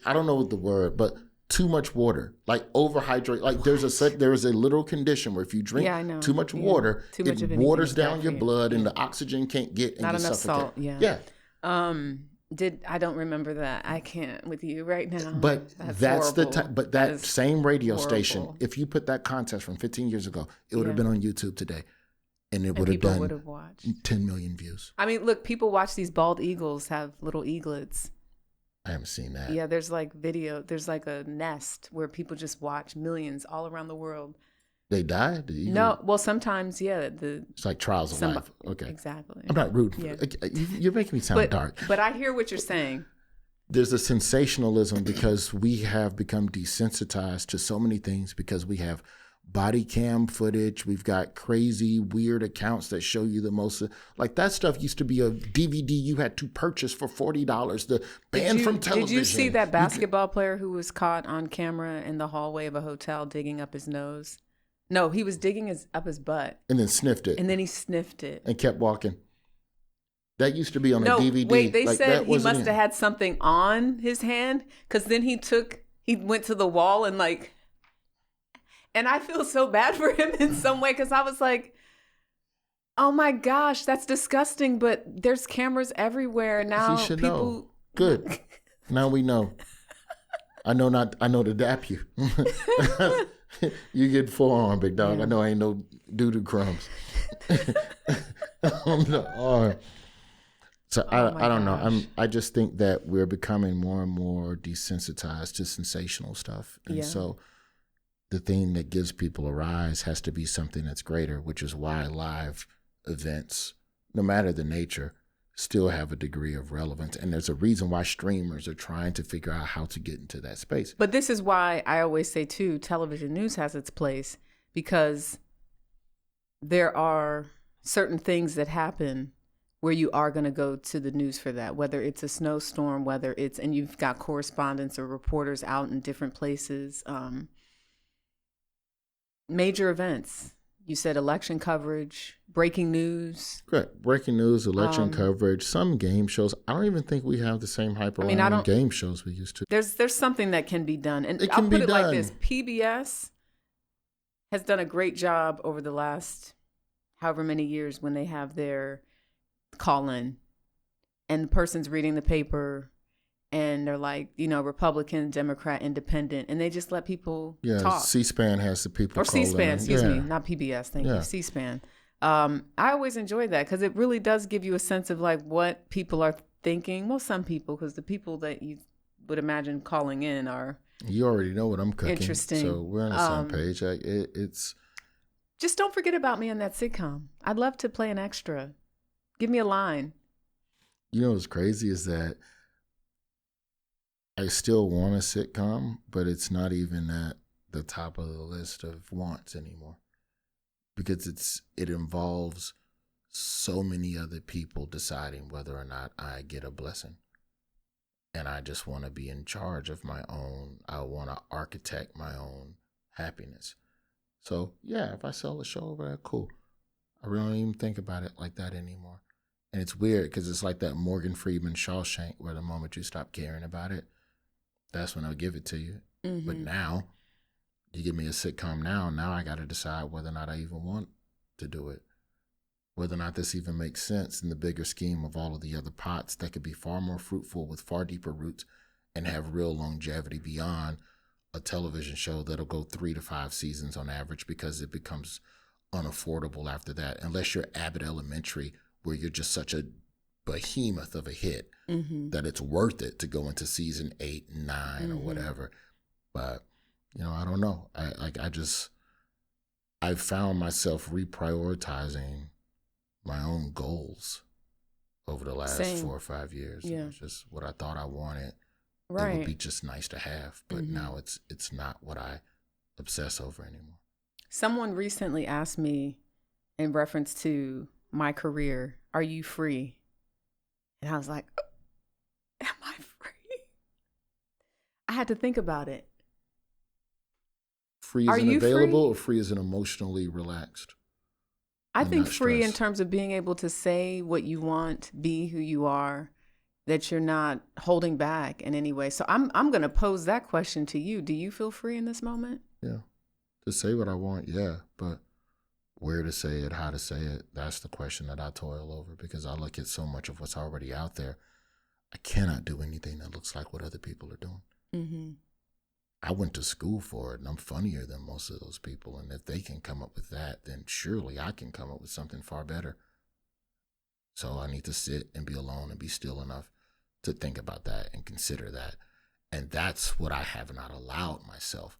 I don't know what the word, but too much water, like overhydrate. Like there is a literal condition where if you drink too much water, it waters down your blood and the oxygen can't get. Not enough salt. Yeah. I don't remember that. I can't with you right now. But that's horrible. But that same radio station, if you put that contest from 15 years ago, it would have been on YouTube today. And it would have done 10 million views. I mean, look, people watch these bald eagles have little eaglets. I haven't seen that. Yeah, there's like a nest where people just watch, millions all around the world. They die? No, well, sometimes, it's like trials of life. Okay. Exactly. I'm not rooting. Yeah. You're making me sound dark. But I hear what you're saying. There's a sensationalism because we have become desensitized to so many things because we have body cam footage. We've got crazy, weird accounts that show you the most. Like that stuff used to be a DVD you had to purchase for $40. The banned from television. Did you see that basketball player who was caught on camera in the hallway of a hotel digging up his nose? No, he was digging up his butt. And then sniffed it. And then he sniffed it. And kept walking. That used to be on a DVD. Wait, they said he must have had something on his hand because then he went to the wall and and I feel so bad for him in some way because I was like, oh my gosh, that's disgusting. But there's cameras everywhere now. You should know. Good. Now we know. I know to dap you. You get forearm, big dog. Yeah. I know I ain't no doo-doo crumbs on the arm. So I don't know. I just think that we're becoming more and more desensitized to sensational stuff. And so the thing that gives people a rise has to be something that's greater, which is why live events, no matter the nature, still have a degree of relevance. And there's a reason why streamers are trying to figure out how to get into that space. But this is why I always say, too, television news has its place because there are certain things that happen where you are going to go to the news for that, whether it's a snowstorm, and you've got correspondents or reporters out in different places. Major events. You said election coverage, breaking news. Correct. Breaking news, election coverage, some game shows. I don't even think we have the same hype around game shows we used to. There's something that can be done. And I'll put it like this. PBS has done a great job over the last however many years when they have their call-in and the person's reading the paper and they're like, Republican, Democrat, Independent, and they just let people talk. C-SPAN has the people or C-SPAN, excuse me, not PBS, thank you, C-SPAN. I always enjoy that because it really does give you a sense of like what people are thinking. Well, some people, because the people that you would imagine calling in are... You already know what I'm cooking. Interesting. So we're on the same page. It's... Just don't forget about me on that sitcom. I'd love to play an extra. Give me a line. You know what's crazy is that I still want a sitcom, but it's not even at the top of the list of wants anymore. Because it involves so many other people deciding whether or not I get a blessing. And I just want to be in charge of my own. I want to architect my own happiness. So, yeah, if I sell the show over there, cool. I really don't even think about it like that anymore. And it's weird because it's like that Morgan Freeman Shawshank where the moment you stop caring about it, that's when I'll give it to you. Mm-hmm. But now, you give me a sitcom now I got to decide whether or not I even want to do it. Whether or not this even makes sense in the bigger scheme of all of the other pots that could be far more fruitful with far deeper roots and have real longevity beyond a television show that'll go 3 to 5 seasons on average because it becomes unaffordable after that. Unless you're Abbott Elementary, where you're just such a behemoth of a hit that it's worth it to go into season 8, 9 or whatever. But, I don't know. I found myself reprioritizing my own goals over the last 4 or 5 years. Yeah. It was just what I thought I wanted. Right. It would be just nice to have, but now it's not what I obsess over anymore. Someone recently asked me in reference to my career, are you free? And I was like, am I free? I had to think about it. Free as in available or free as in emotionally relaxed? I think free in terms of being able to say what you want, be who you are, that you're not holding back in any way. So I'm going to pose that question to you. Do you feel free in this moment? Yeah. To say what I want, yeah. But where to say it, how to say it, that's the question that I toil over because I look at so much of what's already out there. I cannot do anything that looks like what other people are doing. Mm-hmm. I went to school for it, and I'm funnier than most of those people. And if they can come up with that, then surely I can come up with something far better. So I need to sit and be alone and be still enough to think about that and consider that. And that's what I have not allowed myself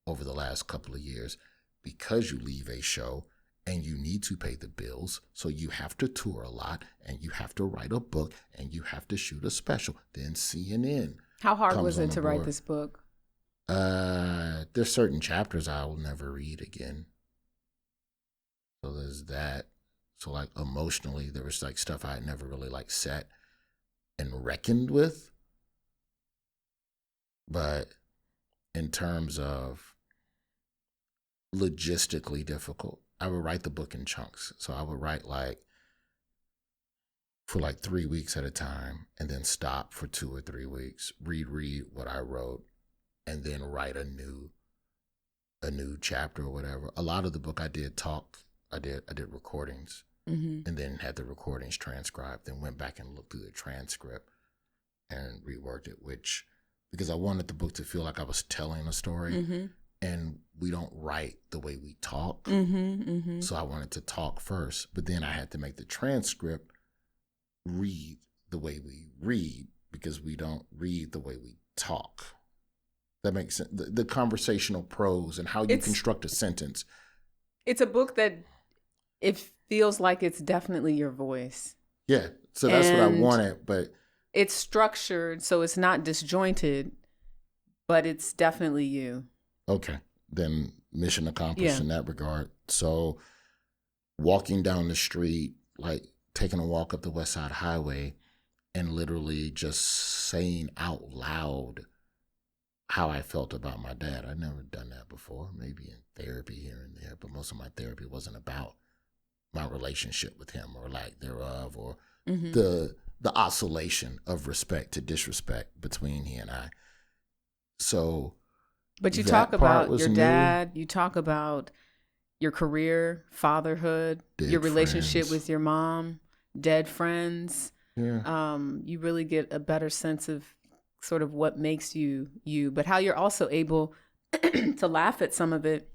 over the last couple of years because you leave a show and you need to pay the bills. So you have to tour a lot and you have to write a book and you have to shoot a special. Then CNN. How hard was it to write this book? There's certain chapters I will never read again. So there's that. So like emotionally, there was like stuff I had never really like sat and reckoned with. But in terms of logistically difficult, I would write the book in chunks. So I would write for 3 weeks at a time and then stop for 2 or 3 weeks, reread what I wrote, and then write a new chapter or whatever. A lot of the book I did recordings and then had the recordings transcribed, then went back and looked through the transcript and reworked it, because I wanted the book to feel like I was telling a story and we don't write the way we talk. So I wanted to talk first, but then I had to make the transcript read the way we read because we don't read the way we talk. That makes sense. The conversational prose and how you construct a sentence. It's a book that it feels like it's definitely your voice. Yeah. So that's what I wanted, but it's structured so it's not disjointed, but it's definitely you. Okay. Then mission accomplished in that regard. So walking down the street, like taking a walk up the West Side Highway and literally just saying out loud how I felt about my dad. I'd never done that before, maybe in therapy here and there, but most of my therapy wasn't about my relationship with him or lack thereof or the oscillation of respect to disrespect between he and I. So, but you talk about your dad, you talk about your career, fatherhood, your relationship with your mom, dead friends. Yeah. You really get a better sense of sort of what makes you you, but how you're also able to laugh at some of it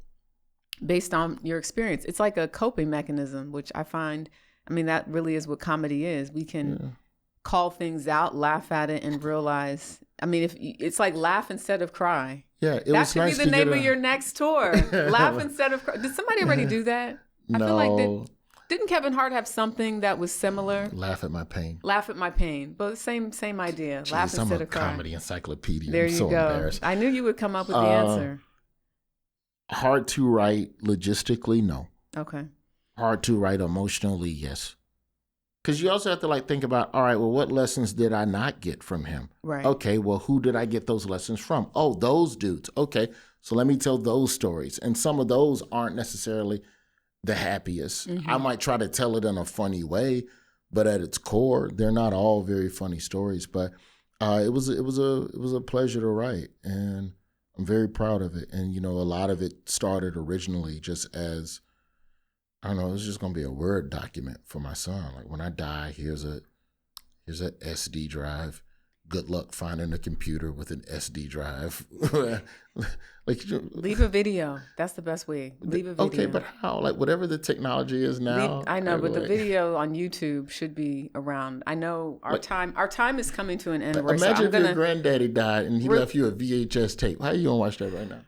based on your experience. It's like a coping mechanism, which I find, I mean, that really is what comedy is. We can call things out, laugh at it, and realize, I mean, if it's like laugh instead of cry. Yeah, that should be the name of your next tour. Laugh instead of cry. Did somebody already do that? No. I feel like didn't Kevin Hart have something that was similar? Laugh at my pain. Laugh at my pain. But same idea. Jeez, laugh instead of cry. Comedy encyclopedia. There I'm you so go. Embarrassed. I knew you would come up with the answer. Hard to write logistically, no. Okay. Hard to write emotionally, yes. Because you also have to like think about, all right, well, what lessons did I not get from him? Right. Okay, well, who did I get those lessons from? Oh, those dudes. Okay, so let me tell those stories. And some of those aren't necessarily the happiest. Mm-hmm. I might try to tell it in a funny way, but at its core, they're not all very funny stories. But it was a pleasure to write, and I'm very proud of it. And, you know, a lot of it started originally just as, I don't know, it was just going to be a Word document for my son. Like, when I die, here's a SD drive. Good luck finding a computer with an SD drive. Like, leave a video. That's the best way. Leave a video. Okay, but how? Like, whatever the technology is now. I know, but the video on YouTube should be around. I know our time is coming to an end. Imagine if your granddaddy died and he left you a VHS tape. How you gonna watch that right now?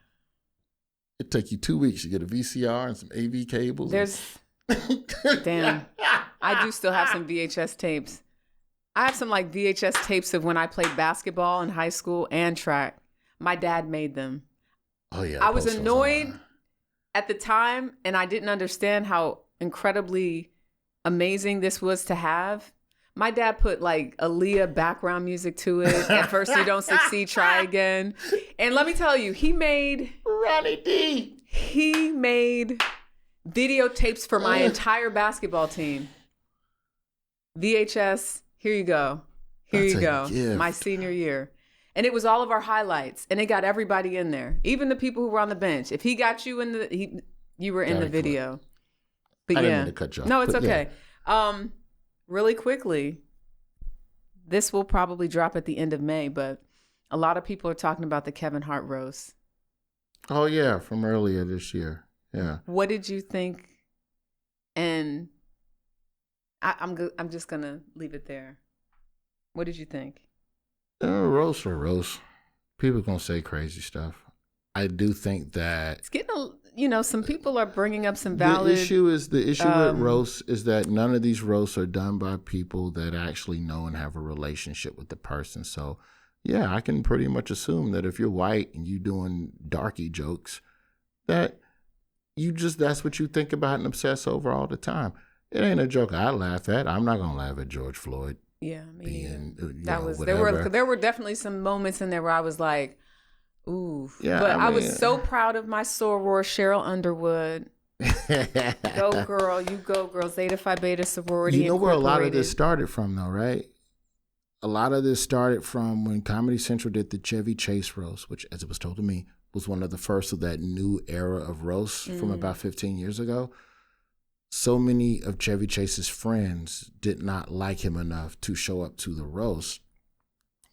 It'd take you 2 weeks to get a VCR and some AV cables. Damn. I do still have some VHS tapes. I have some like VHS tapes of when I played basketball in high school and track. My dad made them. Oh yeah. I was annoyed at the time, and I didn't understand how incredibly amazing this was to have. My dad put like Aaliyah background music to it. At first you don't succeed, try again. And let me tell you, he made Ronnie D. He made videotapes for my entire basketball team. VHS, here you go. Here you go. Gift. My senior year. And it was all of our highlights. And it got everybody in there. Even the people who were on the bench. If he got you in you were in the video. But I didn't mean to cut you off. No, it's okay. Yeah. Really quickly, this will probably drop at the end of May, but a lot of people are talking about the Kevin Hart roast. Oh yeah, from earlier this year. Yeah. What did you think? And I'm just gonna leave it there. What did you think? Roast or roast. People gonna say crazy stuff. I do think that it's getting some people are bringing up some valid. The issue with roasts is that none of these roasts are done by people that actually know and have a relationship with the person. So yeah, I can pretty much assume that if you're white and you doing darky jokes, that that's what you think about and obsess over all the time. It ain't a joke I laugh at. I'm not gonna laugh at George Floyd. Yeah, whatever. There were definitely some moments in there where I was like, ooh. Yeah, but I was so proud of my soror, Cheryl Underwood. Go girl, you go girl. Zeta Phi Beta sorority. You know where a lot of this started from though, right? A lot of this started from when Comedy Central did the Chevy Chase roast, which, as it was told to me, was one of the first of that new era of roasts from about 15 years ago. So many of Chevy Chase's friends did not like him enough to show up to the roast.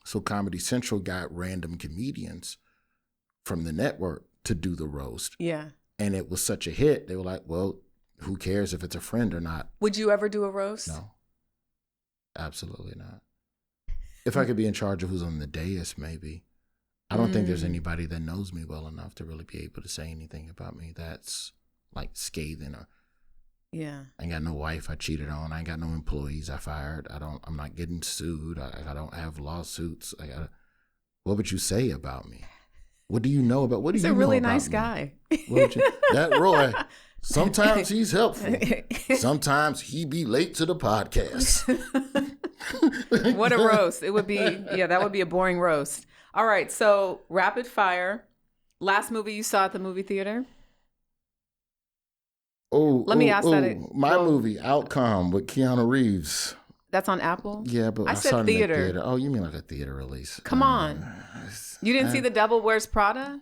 So Comedy Central got random comedians from the network to do the roast. Yeah. And it was such a hit. They were like, well, who cares if it's a friend or not? Would you ever do a roast? No. Absolutely not. If I could be in charge of who's on the dais, maybe. I don't think there's anybody that knows me well enough to really be able to say anything about me that's like scathing or. Yeah. I ain't got no wife I cheated on. I ain't got no employees I fired. I'm not getting sued. I don't have lawsuits. What would you say about me? What do you know about? What do you know about me? He's a really nice guy. That Roy. Sometimes he's helpful. Sometimes he be late to the podcast. What a roast. It would be, that would be a boring roast. All right. So rapid fire. Last movie you saw at the movie theater? Let me ask that. My movie, Outcome, with Keanu Reeves. That's on Apple? Yeah, but I said theater. Oh, you mean like a theater release? Come on. You didn't see The Devil Wears Prada?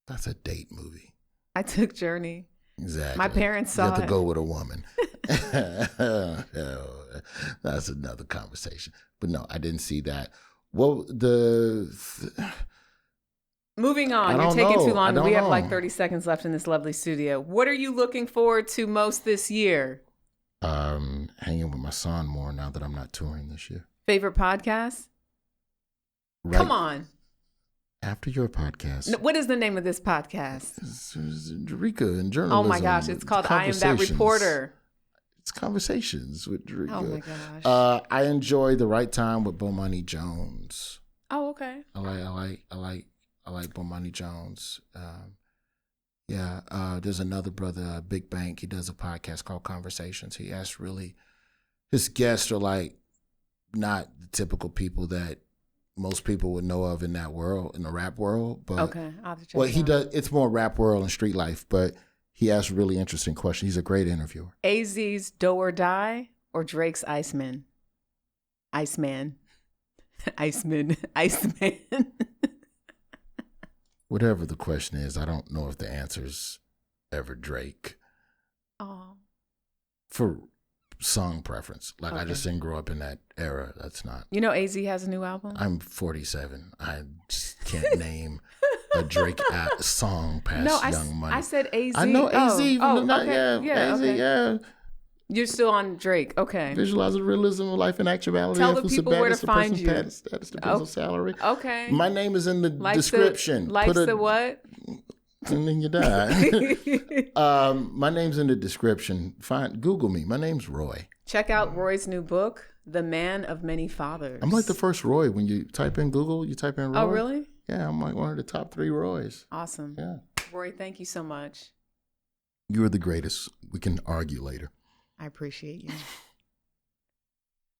That's a date movie. I took Journey. Exactly. My parents saw it. You have to go with a woman. That's another conversation. But no, I didn't see that. Well, moving on. You're taking too long. We have like 30 seconds left in this lovely studio. What are you looking forward to most this year? Hanging with my son more now that I'm not touring this year. Favorite podcast? Right. Come on. After your podcast. No, what is the name of this podcast? It's Jericka and journalism. Oh my gosh, it's called I Am That Reporter. It's Conversations with Jericka. Oh my gosh. I enjoy The Right Time with Bomani Jones. Oh, okay. I like Bomani Jones. There's another brother, Big Bank. He does a podcast called Conversations. He asks his guests are like not the typical people that most people would know of in that world, in the rap world. But okay, I'll have to check he does. It's more rap world and street life, but he asks really interesting questions. He's a great interviewer. AZ's Do or Die or Drake's Iceman? Iceman. Whatever the question is, I don't know if the answer is ever Drake. Oh. For song preference. Like, okay. I just didn't grow up in that era. That's not. You know AZ has a new album? I'm 47. I just can't name a Drake song past Young Money. I said AZ. I know AZ. Okay. AZ, okay. yeah. You're still on Drake. Okay. Visualize the realism of life and actuality. Tell the people where to find you. Status depends on salary. Okay. My name is in the description. The what? And then you die. My name's in the description. Google me. My name's Roy. Check out Roy's new book, The Man of Many Fathers. I'm like the first Roy. When you type in Google, you type in Roy. Oh, really? Yeah, I'm like one of the top 3 Roys. Awesome. Yeah. Roy, thank you so much. You're the greatest. We can argue later. I appreciate you.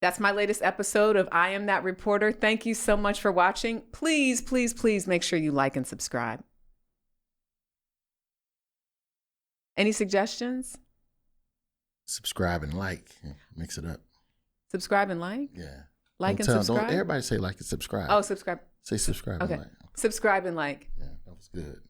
That's my latest episode of I Am That Reporter. Thank you so much for watching. Please, please, please make sure you like and subscribe. Any suggestions? Subscribe and like. Yeah, mix it up. Subscribe and like? Yeah. Like and subscribe? Don't everybody say like and subscribe. Oh, subscribe. Say subscribe and like. Subscribe and like. Yeah, that was good.